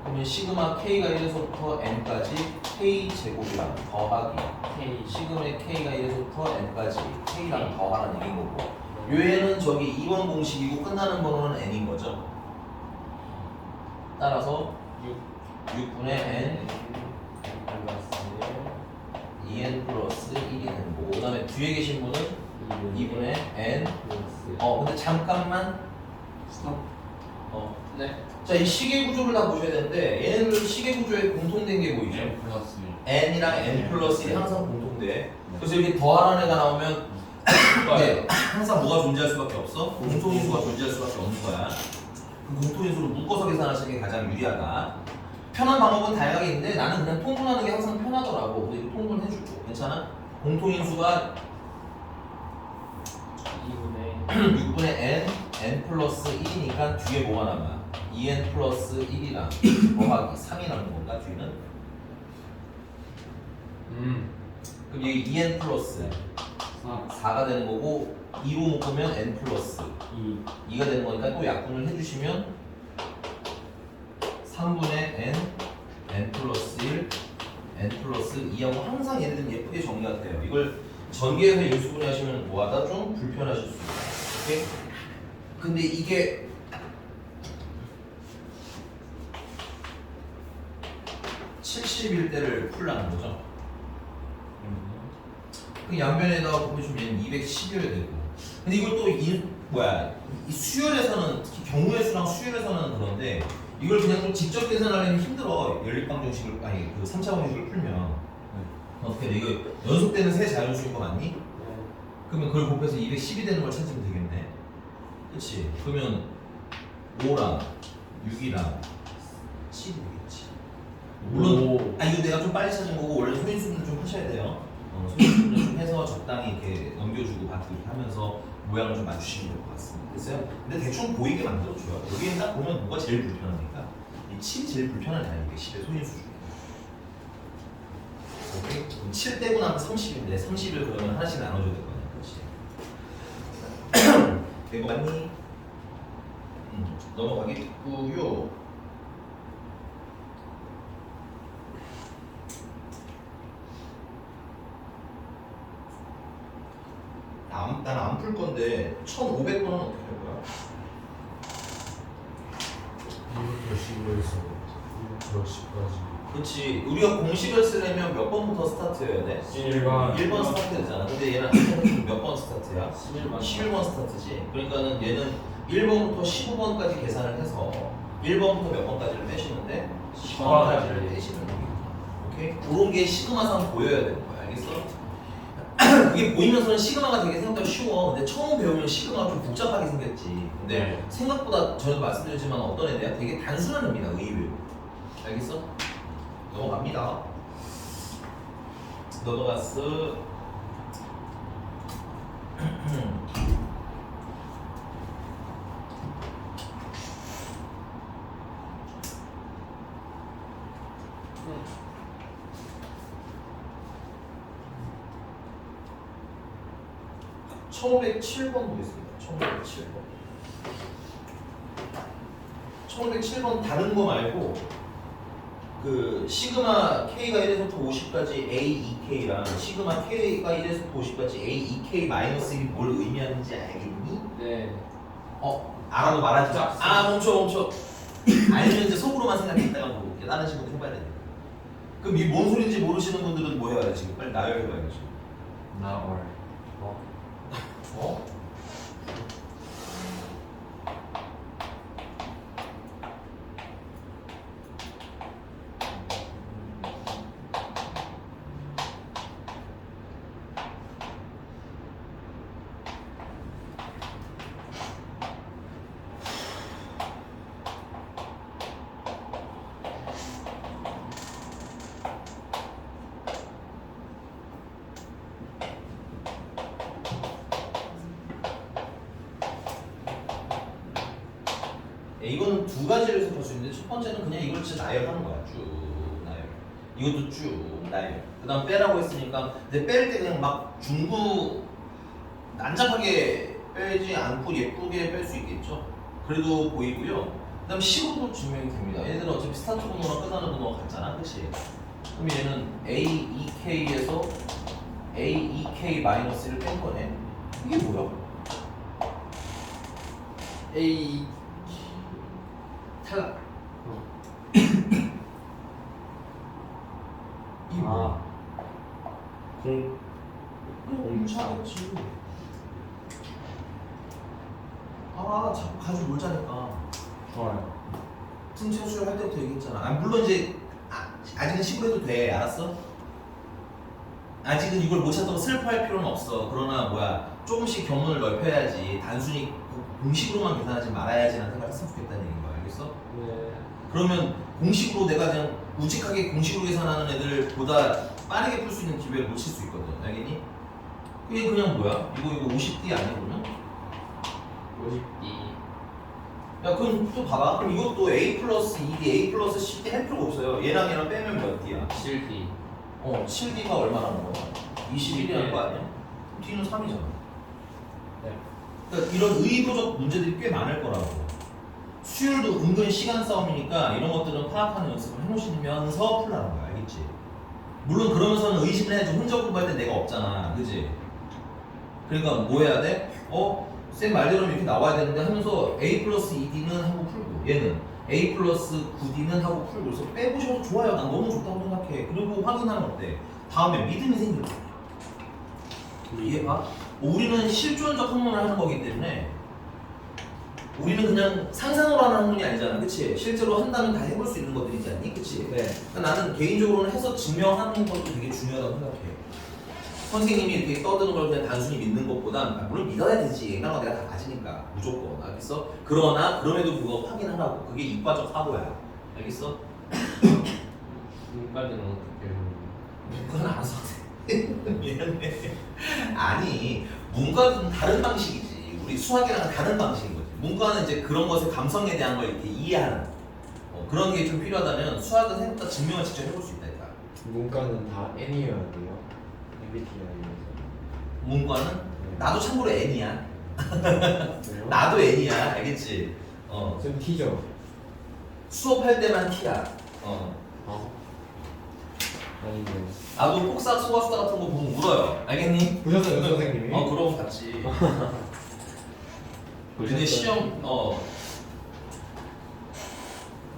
그러면 시그마 K가 1에서부터 N까지 K 제곱이랑 더하기 K. 시그마 K가 1에서부터 N까지 K랑 더하라는 얘기인 거고 요 애는 저기 2번 공식이고 끝나는 번호는 N인 거죠. 따라서 6분의 N 2N 플러스 1이 되는 거고 그 다음에 뒤에 계신 분은 2분의 N 근데 잠깐만 스톱. 네. 자, 이 시계 구조를 다 보셔야 되는데 얘네들 시계 구조에 공통된 게 보이죠? 플러스 1. N이랑 N 플러스 1이 항상 공통돼. 그래서 이렇게 더하라는 애가 나오면 네, 항상 뭐가 존재할 수밖에 없어? 공통인수가 존재할 수밖에 없는 거야. 그 공통인수를 묶어서 계산하시는 게 가장 유리하다. 편한 방법은 다양하게 있는데 나는 그냥 통분하는 게 항상 편하더라고. 그래서 이거 통분해주고 괜찮아? 공통인수가 6분의 N, N 플러스 1이니까 뒤에 뭐가 남아? 2N 플러스 1이랑 더하기 3이 남는 건가 뒤는? 그럼 여기 2N 플러스 4가 되는 거고 2로 묶으면 N 플러스 2가 되는 거니까 또 약분을 해주시면 3분의 N, N 플러스 1, N 플러스 2하고 항상 얘네들은 예쁘게 정리가 돼요. 이걸 전개해서 인수분해 하시면 뭐하다 좀 불편하실 수 있어요. 오케이? 근데 이게 (70일)대를 풀라는 거죠. 그 양변에다가 보면 얘는 210여야 되고. 근데 이걸 또 이 수열에서는 특히 경우의 수랑 수열에서는 그런데 이걸 그냥 좀 직접 계산하려면 힘들어. 연립방정식을 아니 그 3차 방정식을 풀면 어떻게 돼? 이거 연속되는 세 자연수인 거 맞니? 그러면 그걸 곱해서 210이 되는 걸 찾으면 되겠네. 그렇지? 그러면 5랑 6이랑 7이 되겠지. 물론 이거 내가 좀 빨리 찾은 거고 원래 소인수분을 좀 하셔야 돼요. 소인수분을 좀 해서 적당히 이렇게 넘겨주고 받고 이렇게 하면서 모양을 좀 맞추시면 될 것 같습니다. 됐어요? 근데 대충 보이게 만들어줘요. 여기에 딱 보면 뭐가 제일 불편하니까 이 7이 제일 불편하잖아요. 이게 10의 소인수 중에. 오케이? 그럼 7 떼고 나면 30인데 30을 그러면 하나씩 나눠줘야 될 거냐. 그렇지. 이거 맞니? 넘어가겠고요. 난 안 풀 건데 1,500번은 어떻게 할 거야? 1부터 10으로 해서 1부터 10까지. 그렇지. 우리가 공식을 쓰려면 몇 번부터 스타트해야 돼? 1번 1번 스타트 되잖아. 근데 얘는 몇 번 스타트야? 11번 11번 스타트지. 그러니까는 얘는 1번부터 15번까지 계산을 해서 1번부터 몇 번까지를 빼시는데 10번까지를 빼시는 겁니다. 오케이? 그런 게 시그마상 보여야 되는 거야. 알겠어? 그게 보이면서는 시그마가 되게 생각보다 쉬워. 근데 처음 배우면 시그마가 좀 복잡하게 생겼지. 근데 생각보다 저도 말씀드렸지만 어떤 애들이야 되게 단순한 의미다. 의외로. 알겠어? 넘어갑니다. 넘어갔어. 음. 1507번 보겠습니다. 1507번 다른 거 말고 그 시그마 K가 1에서부터 50까지 A2K랑 시그마 K가 1에서부터 50까지 A2K 마이너스 1이 뭘 의미하는지 알겠니? 네. 알아도 말하지 마. 짝. 멈춰. 알면 이제 속으로만 생각했다가 모를게. 다른 식으로 해봐야 되니까. 그럼 이 뭔 소리인지 모르시는 분들은 뭐 해야 돼 지금? 빨리 나열해봐야지. 나월. 어? 이거는 두 가지를 해석할 수 있는데 첫 번째는 그냥 이걸 진짜 나열하는 거야. 쭉 나열. 이것도 쭉 나열. 그 다음 빼라고 했으니까 근데 뺄 때 그냥 막 중구 난잡하게 빼지 않고 예쁘게 뺄 수 있겠죠. 그래도 보이고요. 그 다음 식으로도 증명이 됩니다. 얘들은 어차피 스타트 번호랑 끝나는 번호가 같잖아. 그치? 그럼 얘는 A2K에서 A2K-1을 뺀 거네. 이게 뭐야? A 탈락. 이게 뭐야? 공. 공차겠지. 자꾸 가지고 놀자니까. 좋아요. 승체 수술 할 때부터 얘기했잖아. 물론 이제 아직은 식으로 해도 돼. 알았어? 아직은 이걸 못 찾다고 슬퍼할 필요는 없어. 그러나 조금씩 경문을 넓혀야지. 단순히 공식으로만 계산하지 말아야지라는 생각을 했으면 좋겠다는 얘기인 거야. 알겠어? 네. 그러면 공식으로 내가 그냥 우직하게 공식으로 계산하는 애들보다 빠르게 풀 수 있는 기회를 놓칠 수 있거든. 알겠니? 그게 그냥 뭐야? 이거 50D 아니야 그러면? 52. 야 그럼 또 봐봐. 그럼 이것도 A 플러스 2D, A 플러스 10D 할 필요가 없어요. 얘랑 빼면 몇 D야? 7D. 7D가 얼마라는 거야? 21이라는 거 아니야? D는 3이잖아. 네. 그러니까 이런 의도적 문제들이 꽤 많을 거라고. 수율도 은근 시간 싸움이니까 이런 것들은 파악하는 연습을 해놓으시면서 풀라는 거야. 알겠지? 물론 그러면서는 의심을 해야지. 혼자 공부할 때 내가 없잖아. 그지? 그러니까 뭐 해야 돼? 쌤 말대로 이렇게 나와야 되는데 하면서 A 플러스 2D는 하고 풀고 얘는 A 플러스 9D는 하고 풀고 그래서 빼보셔도 좋아요. 난 너무 좋다고 생각해. 그리고 확인하면 어때? 다음에 믿음이 생길 거야. 이해가? 우리는 실존적 학문을 하는 거기 때문에 우리는 그냥 상상으로 하는 학문이 아니잖아. 그치? 실제로 한다면 다 해볼 수 있는 것들이지 않니? 그치? 네. 그러니까 나는 개인적으로는 해서 증명하는 것도 되게 중요하다고 생각해. 선생님이 이렇게 떠드는 걸 그냥 단순히 믿는 것보단 물론 믿어야 되지. 인간과 내가 다 맞으니까 무조건 알겠어? 그러나 그럼에도 불구하고 확인하라고. 그게 이과적 사고야. 알겠어? 문과는 어떻게 문과는 알아서 해. 미안해. 아니 문과는 다른 방식이지. 우리 수학이랑은 다른 방식인 거지. 문과는 이제 그런 것의 감성에 대한 걸 이렇게 이해하는 그런 게 좀 필요하다면 수학은 생각보다 증명을 직접 해볼 수 있다. 일단. 문과는 다 N이어야 돼요. MBTI에서. 문과는 나도 참고로 N이야. 그래요? 나도 N이야. 알겠지? 좀 T죠. 수업할 때만 T야. 아닌데. 나도 폭삭 소가수다 같은 거 보면 울어요. 알겠니? 보셨어요 선생님이? 그럼 봤지. 근데 시험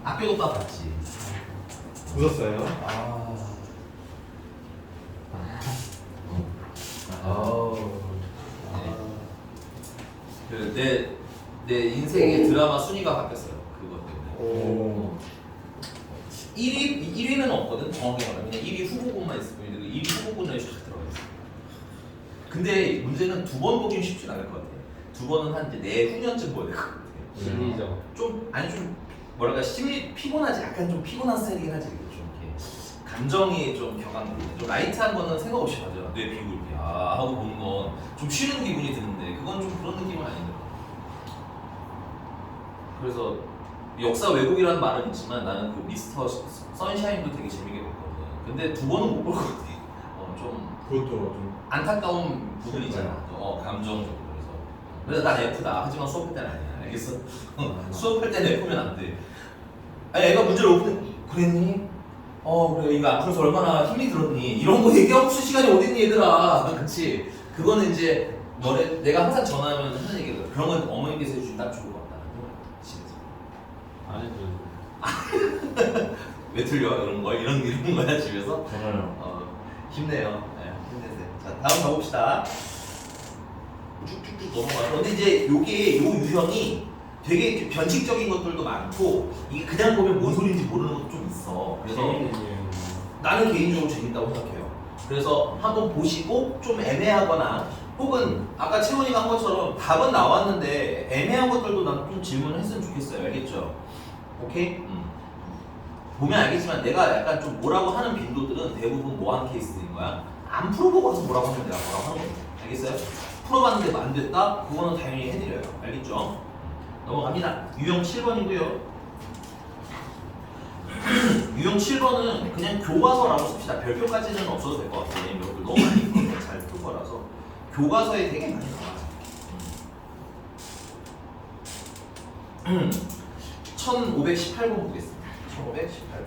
학교도 다 봤지. 보셨어요? 내 인생의 드라마 순위가 바뀌었어요. 그것 때문에. 오. 1위는 없거든. 정확히 말하면 그냥 1위 후보군만 있을 뿐인데 1위 후보군에 쫙 들어가 있어. 근데 문제는 두 번 보긴 쉽지 않을 것 같아. 두 번은 한 이제 내후년쯤 보야 될 것 같아. 심리적. 좀 뭐랄까 심리 피곤하지. 약간 좀 피곤한 스타일이긴 하지. 좀 이렇게 감정이 좀 격한데 좀 라이트한 거는 생각 없이 봐줘. 뇌 비우고 이렇게 하고 보는 건 좀 쉬는 기분이 드는데 그건 좀 그런 느낌은 아닌데. 그래서 역사 왜곡이라는 말은 있지만 나는 그 미스터 선샤인도 되게 재밌게 봤거든. 근데 두 번은 못 볼 것 같아. 좀 그것도 좀. 안타까운 부분이 있잖아. 감정적으로. 그래서 난 F다. 하지만 수업할 때는 아니야. 알겠어? 수업할 때는 F면 안 돼. 아니 애가 문제를 못 푸는 그랬니? 그래 이거 앞으로서 얼마나 힘이 들었니? 이런 거 얘기하고 쓸 시간이 어딨니 얘들아. 그치? 그거는 이제 내가 항상 전화하면 하는 얘기거든. 그런 건 어머니께서 해주면 딱 좋을 것 같다. 집에서. 안 해도. 왜 틀려? 이런 거야 집에서? 전화요. 힘내요. 네, 힘내세요. 자 다음 가봅시다. 쭉쭉쭉 넘어가서 근데 이제 요 유형이 되게 이렇게 변칙적인 것들도 많고 이게 그냥 보면 뭔 소리인지 모르는 것도 좀 있어. 그래서 나는 개인적으로 재밌다고 생각해요. 그래서 한번 보시고 좀 애매하거나 혹은 아까 채원이가 한 것처럼 답은 나왔는데 애매한 것들도 난 좀 질문을 했으면 좋겠어요. 알겠죠? 오케이? 보면 알겠지만 내가 약간 좀 뭐라고 하는 빈도들은 대부분 뭐하는 케이스인 거야? 안 풀어보고 와서 뭐라고 하면 내가 뭐라고 하는 거야. 알겠어요? 풀어봤는데 안 됐다? 그거는 당연히 해드려요. 알겠죠? 넘어갑니다. 유형 7번이고요. 유형 7번은 그냥 교과서라고 씁시다. 별표까지는 없어도 될 것 같아요. 왜냐면 여러분 너무 많이 잘 풀 거라서 교과서에 되게 많이 나와요. 1518번 보겠습니다. 1518번.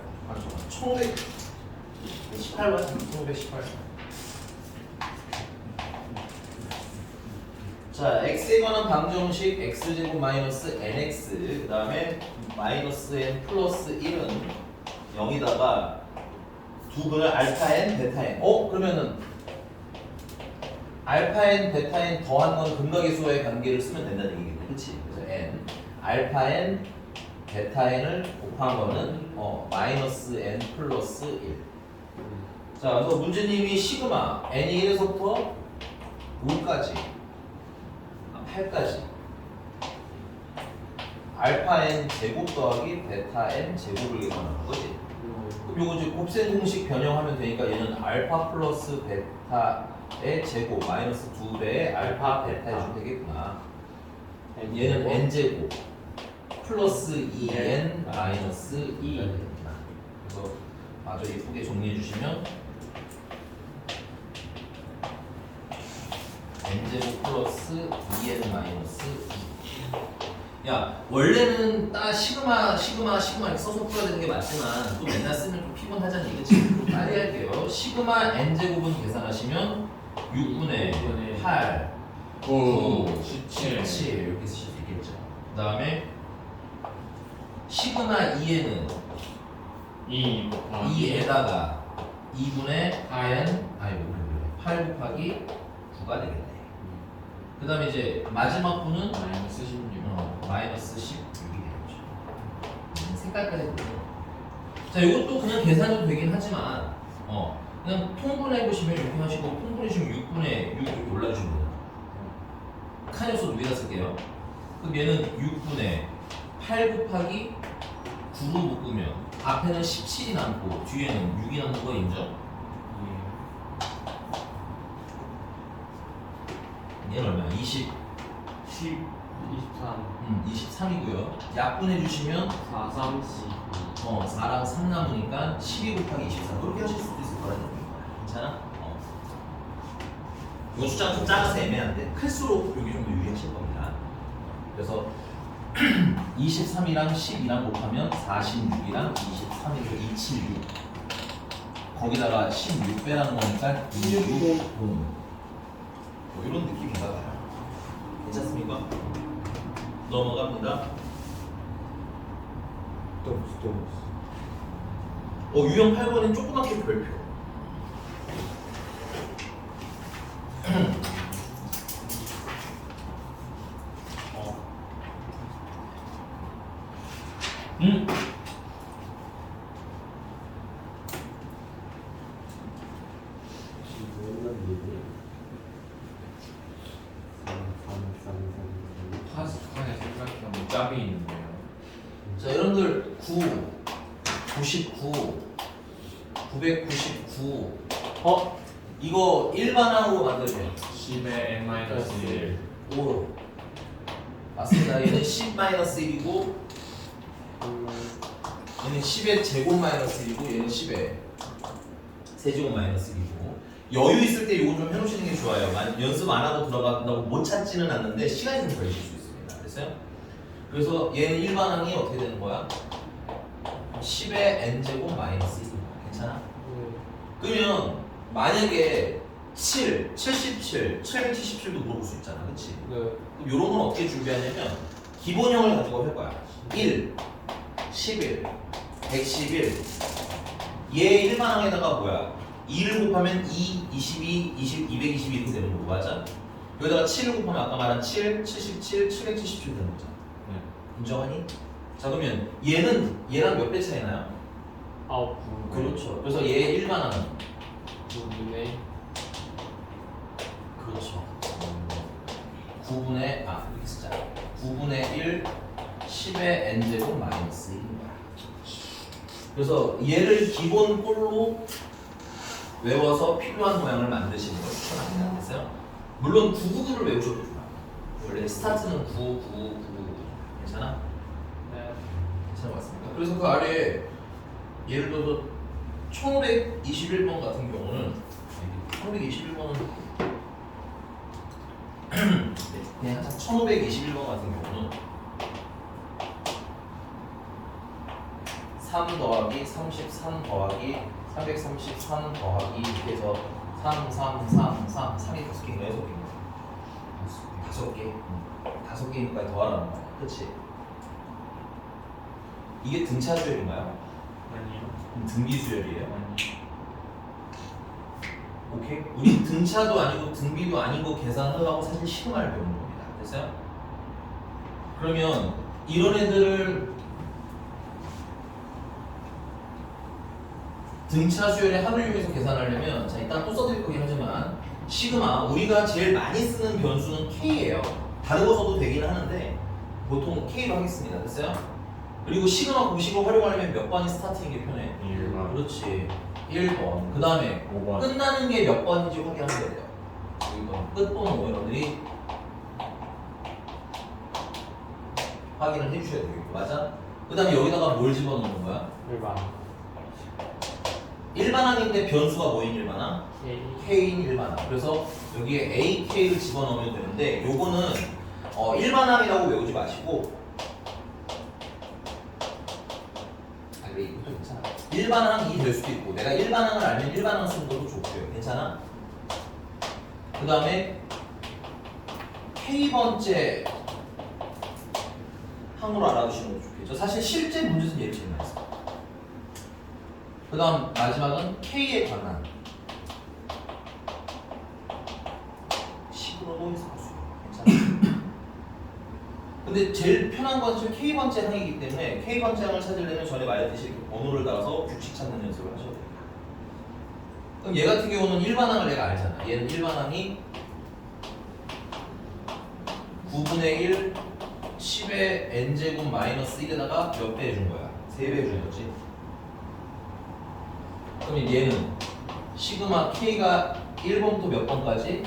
1518번. 1518번. 자, x에 관한 방정식 x제곱 마이너스 nx 그 다음에 마이너스 n 플러스 1은 0이다가 두 분을 알파 n, 베타 n 그러면은 알파 n, 베타 n 더한 건 근각의수와의 관계를 쓰면 된다는 얘기겠네. 그치? 그래서 n 알파 n, 베타 n을 곱한 거는 마이너스 n 플러스 1. 자, 그래서 문제님이 시그마 n이 1에서부터 5까지 8까지 알파 n 제곱 더하기 베타 n 제곱을 계산하는 거지. 그럼 요거 이제 곱셈 공식 변형하면 되니까 얘는 알파 플러스 베타의 제곱 마이너스 2배의 알파 베타 해주면 되겠구나. 얘는 n 제곱 플러스 2n 마이너스 2 되겠구나. 그래서 마저 예쁘게 정리해 주시면 n제곱 플러스 2n 마이너스 2. 야 원래는 딱 시그마 이렇게 써서 풀어야 되는 게 맞지만 또 맨날 쓰면 좀 피곤하잖아. 이거 지금 빨리 할게요. 시그마 n제곱은 계산하시면 6분의 8 9 17 이렇게 쓰실 수 있겠죠. 그 다음에 시그마 2n은 2에다가 2분의 8 곱하기 9가 되겠네. 그 다음에 이제 마지막 분은 마이너스 16. 마이너스 16이 되겠죠. 색깔까지 보세요. 자, 이것도 그냥 계산해도 되긴 하지만 그냥 통분해 보시면 이렇게 하시고 통분해주시면 6분의 6 이렇게 올라주시면 돼요. 칸요소 위에다 쓸게요. 그럼 얘는 6분의 8 곱하기 9로 묶으면 앞에는 17이 남고 뒤에는 6이 남는 거 인정? 얘는 얼마야? 20, 10, 23, 23이고요. 약분해 주시면 4, 3, 4랑 3 남으니까 12 곱하기 24 그렇게 하실 수도 있을 거라는 얘기인 거야. 괜찮아? 이거 숫자가 좀 작아서 애매한데 클수록 여기 좀 더 유리하실 겁니다. 그래서 23이랑 12랑 곱하면 46이랑 23이니까 276 거기다가 16 빼라는 거니까 26 뭐 이런 느낌인가 봐요. 괜찮습니까? 넘어갑니다. 유형 8번엔 조그맣게 별표. 파스칸에 생각하면 짭이 있는데요. 자, 여러분들 9, 99, 999 이거 일반항으로 만들면 10의 n-1 5 맞습니다. 얘는 10-1이고 얘는 10의 제곱 마이너스 1이고 얘는 10의 세제곱 마이너스 1이고 여유 있을 때 이거 좀 해놓으시는 게 좋아요. 연습 안 하고 들어간다고 못 찾지는 않는데 시간이 좀 걸리실 수 있습니다. 됐어요? 그래서 얘는 일반항이 어떻게 되는 거야? 10의 n제곱 마이너스 1 괜찮아? 그러면 만약에 7, 77, 777도 물어볼 수 있잖아. 그치? 그럼 이런 건 어떻게 준비하냐면 기본형을 가지고 할 거야. 1, 11, 111 얘 일반항에다가 뭐야? 2를 곱하면 2, 22, 20, 222 이렇게 되는 거고 맞아? 여기다가 7을 곱하면 아까 말한 7, 77, 777 되는 거잖아. 인정하니? 자 그러면 얘는 얘랑 몇 배 차이 나요? 9, 그렇죠. 그래서 얘 일반항은 9분의 그렇죠. 9분의 이렇게 쓰자. 9분의 1 10의 n제곱 마이너스 1인 거야. 그래서 얘를 기본 꼴로 외워서 필요한 모양을 만드시는 걸 추천합니다. 됐어요? 물론 999를 외우셔도 좋아요. 원래 스타트는 999 괜찮아? 네. 괜찮은 것 같습니다. 그래서 그 아래에 예를 들어서 1521번 같은 경우는 1521번은 그냥 1521번 같은 경우는 3 더하기 33 더하기 333 더하기 이렇게 해서 3, 3, 3, 3, 3이 5개인가요? 6개인가요? 5개 5개니까 더하라는 거야. 그치? 이게 등차 수열인가요? 아니요. 등비 수열이에요? 아니요. 오케이? 우리 등차도 아니고 등비도 아닌 거 계산하려고 사실 시그마를 배우는 겁니다. 됐어요? 그러면 이런 애들을 등차 수열의 합을 이용해서 계산하려면 자 이따 또 써드릴 거긴 하지만 시그마 우리가 제일 많이 쓰는 변수는 K예요. 다른 거 써도 되긴 하는데 보통 K로 하겠습니다. 됐어요? 그리고 시그마 공식을 활용하려면 몇 번이 스타트인 게 편해? 1번. 그렇지 1번 그 다음에 5번. 끝나는 게 몇 번인지 확인하면 돼요. 이거 끝번호 여러분들이 확인을 해주셔야 되겠고 맞아? 그 다음에 여기다가 뭘 집어넣는 거야? 1번. 일반항인데 변수가 뭐인 일반항? K. K인 일반항. 그래서 여기에 A, K를 집어넣으면 되는데 요거는 일반항이라고 외우지 마시고 그래 이것도 괜찮아. 일반항이 될 수도 있고 내가 일반항을 알면 일반항 쓰는 것도 좋고요. 괜찮아? 그 다음에 K번째 항으로 알아두시는 것도 좋겠죠. 사실 실제 문제에서는 얘를 제일 많이 써요. 그 다음 마지막은 K에 관한 식으로도 해석할 수 있어요. 괜찮아요? 근데 제일 편한 건 지금 K번째 항이기 때문에 K번째 항을 찾으려면 전에 말했듯이 이렇게 번호를 따라서 규칙 찾는 연습을 하셔야 됩니다. 그럼 얘 같은 경우는 일반항을 내가 알잖아. 얘는 일반항이 9분의 1 10의 n제곱 마이너스 1에다가 몇 배 해준 거야? 3배 해준 거지. 그럼 얘는 시그마 k가 1번부터 몇 번까지?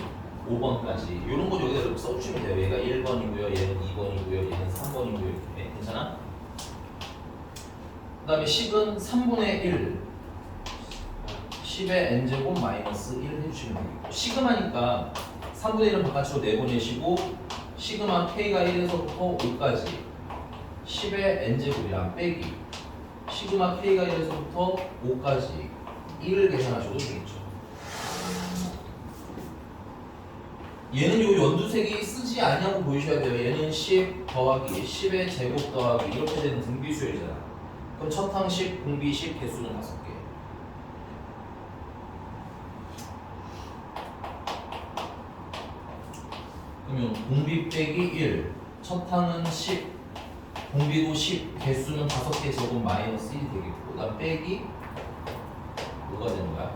5번까지. 이런 거 여기다 이렇게 써주시면 돼요. 얘가 1번이고요, 얘는 2번이고요, 얘는 3번이고요. 이렇게. 괜찮아? 그 다음에 10은 3분의 1 10의 n제곱 마이너스 1 해주시면 되겠고, 시그마니까 3분의 1은 바깥으로 내보내시고 시그마 k가 1에서부터 5까지 10의 n제곱이랑 빼기 시그마 k가 1에서부터 5까지 1을 계산하셔도 되겠죠. 얘는 요 연두색이 쓰지 않냐고 보이셔야 돼요. 얘는 10 더하기 10의 제곱 더하기 이렇게 되는 등비수열이잖아. 그럼 첫항 10, 공비 10, 개수는 5개. 그러면 공비 빼기 1, 첫항은 10, 공비도 10, 개수는 5개 제곱 마이너스 1이 되겠고, 그 다음 빼기 뭐가 되는 거야?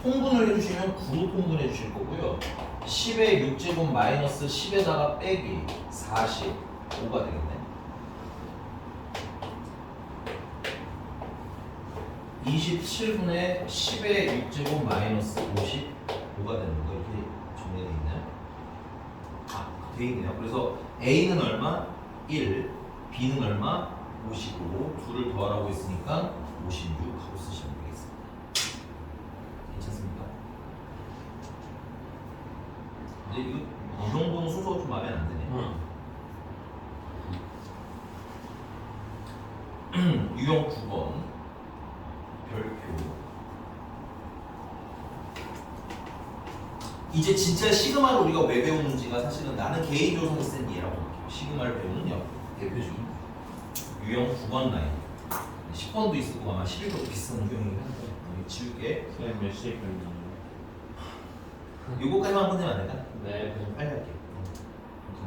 통분을 해주시면 9로 통분해 주실 거고요. 10의 6제곱 마이너스 10에다가 빼기 45가 되겠네. 27분의 10의 6제곱 마이너스 55가 되는 거 이렇게 정리되어 있나요? 아, 되어 있네요. 그래서 A는 얼마? 1, B는 얼마? 55, 둘을 더하라고 했으니까 56 하고 쓰시면 되겠습니다. 괜찮습니까? 근데 이거 이 정도는 순서가 좀 마음에 안 드네. 유형 9번 별표. 이제 진짜 시그마를 우리가 왜 배우는지가 사실은 나는 개인적으로 쓴 예라고 볼게요. 시그마를 배우는 대표적인 유형 9번 라인. 10번도 있을 거고 아마 11번도 비슷한 유형이긴 한데 여기 지울게. 선생님 몇 시에 끝나요? 요거까지만 끝내면 안 될까? 네. 좀 빨리 할게.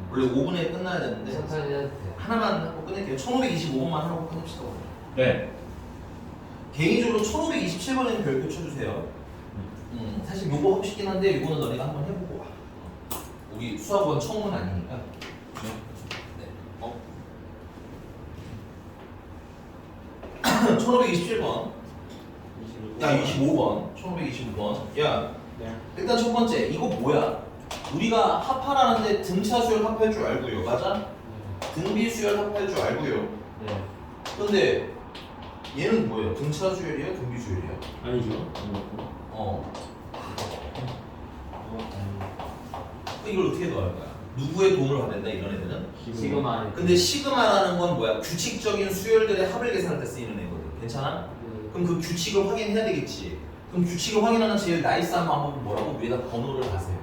원래 5분에 끝나야 되는데 천천히 해도 돼요. 하나만 하고 끝낼게요. 1525번만 하고 끝냅시다. 오늘. 네. 개인적으로 1527번에는 별표 쳐주세요. 사실 요거 하고 싶긴 한데 요거는 너네가 한번 해보고 와. 우리 수학원 처음은 아니니까. 네. 1527번. 야 25번. 1525번. 야 네. 일단 첫 번째 이거 뭐야? 우리가 합하라는데 등차 수열 합할 줄 알고요. 맞아? 등비 수열 합할 줄 알고요. 네. 근데 얘는 뭐예요? 등차 수열이에요? 등비 수열이에요? 아니죠? 이걸 어떻게 더할 거야? 누구의 도움을 받는다 이런 애들은? 시그마. 근데 시그마라는 건 뭐야? 규칙적인 수열들의 합을 계산할 때 쓰이는 애거든. 괜찮아? 그럼 그 규칙을 확인해야 되겠지. 그럼 규칙을 확인하는 제일 나이스한 방법은 뭐라고? 위에다 번호를 하세요.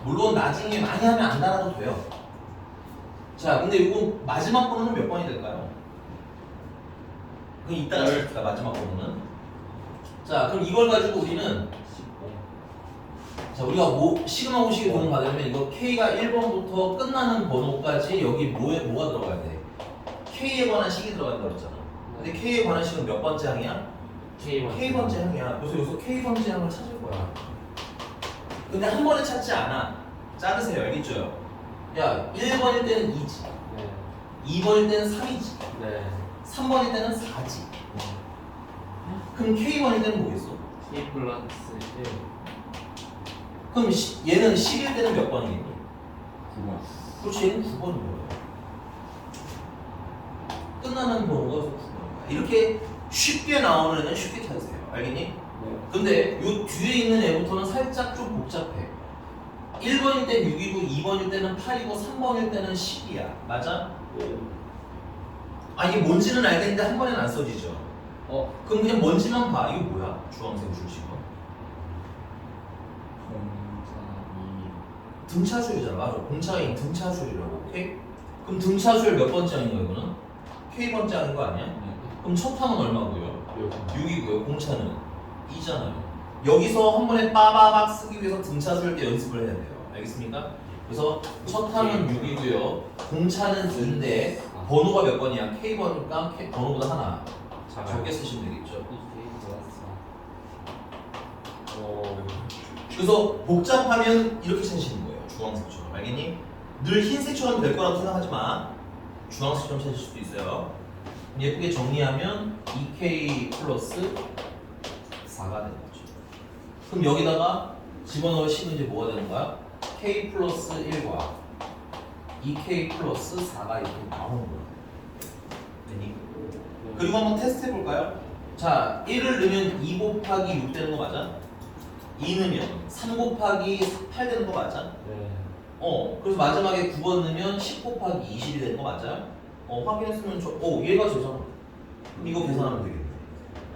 물론 나중에 많이 하면 안 달아도 돼요. 자, 근데 이거 마지막 번호는 몇 번이 될까요? 그럼 이따가 줍시다. 마지막 번호는. 자, 그럼 이걸 가지고 우리는 자, 우리가 시그마 공식에 도움 받으려면 이거 K가 1번부터 끝나는 번호까지 여기 뭐가 들어가야 돼? K에 관한 식이 들어간다고 그랬잖아. 근데 K에 관한 식은 몇 번째 항이야? K번째 항이야. 그래서 여기서 K번째 항을 찾을 거야. 근데 한 번에 찾지 않아. 자르세요. 알겠죠? 야, 1번일 때는 2지. 네. 2번일 때는 3이지. 네. 3번일 때는 4지. 그럼 K번일 때는 뭐겠어? C 플러스 1. 그럼 얘는 10일 때는 몇 번이겠니? 9번. 그렇지, 얘는 9번인 거예요. 끝나는 번호가 9번인 거야. 이렇게 쉽게 나오는 애는 쉽게 찾으세요. 알겠니? 네. 근데 요 뒤에 있는 애부터는 살짝 좀 복잡해. 1번일 땐 6이고 2번일 때는 8이고 3번일 때는 10이야. 맞아? 아, 이게 뭔지는 알겠는데 한 번에는 안 써지죠. 그럼 그냥 뭔지만 봐. 이거 뭐야? 주황색 줄치고. 등차수열이잖아. 맞아. 공차인 등차수열이라고. 오케이? 그럼 등차수열 몇 번째 항인 거야, 이거는? K번째 항인 거 아니야? 그럼 첫 항은 얼마고요? 6이고요. 공차는 2잖아요. 여기서 한 번에 빠바박 쓰기 위해서 등차수열 때 연습을 해야 돼요. 알겠습니까? 그래서 첫 항은 6이고요. 공차는 2인데 번호가 몇 번이야? K번이니까 번호보다 하나 적게 쓰시면 되겠죠. 그래서 복잡하면 이렇게 찾으시는 거예요. 주황색처럼. 알겠니? 늘 흰색처럼 될 거라고 생각하지 마. 주황색처럼 찾을 수도 있어요. 예쁘게 정리하면 2K 플러스 4가 되는 거죠. 그럼 여기다가 집어넣을 식은 이제 뭐가 되는 거야? K 플러스 1과 2K 플러스 4가 이렇게 나오는 거야. 되니? 그리고 한번 테스트 해볼까요? 자, 1을 넣으면 2 곱하기 6 되는 거 맞아? 2 넣으면 3 곱하기 8 되는 거 맞아? 그래서 마지막에 9번 넣으면 10 곱하기 20이 되는 거 맞아요? 확인했으면 얘가 되잖아. 그럼 이거 계산하면 되겠네.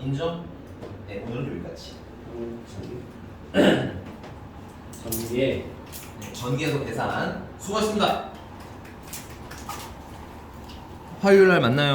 인정? 네, 오늘은 여기까지. 전기에 네, 전기에서 계산 수고하셨습니다. 화요일 날 만나요.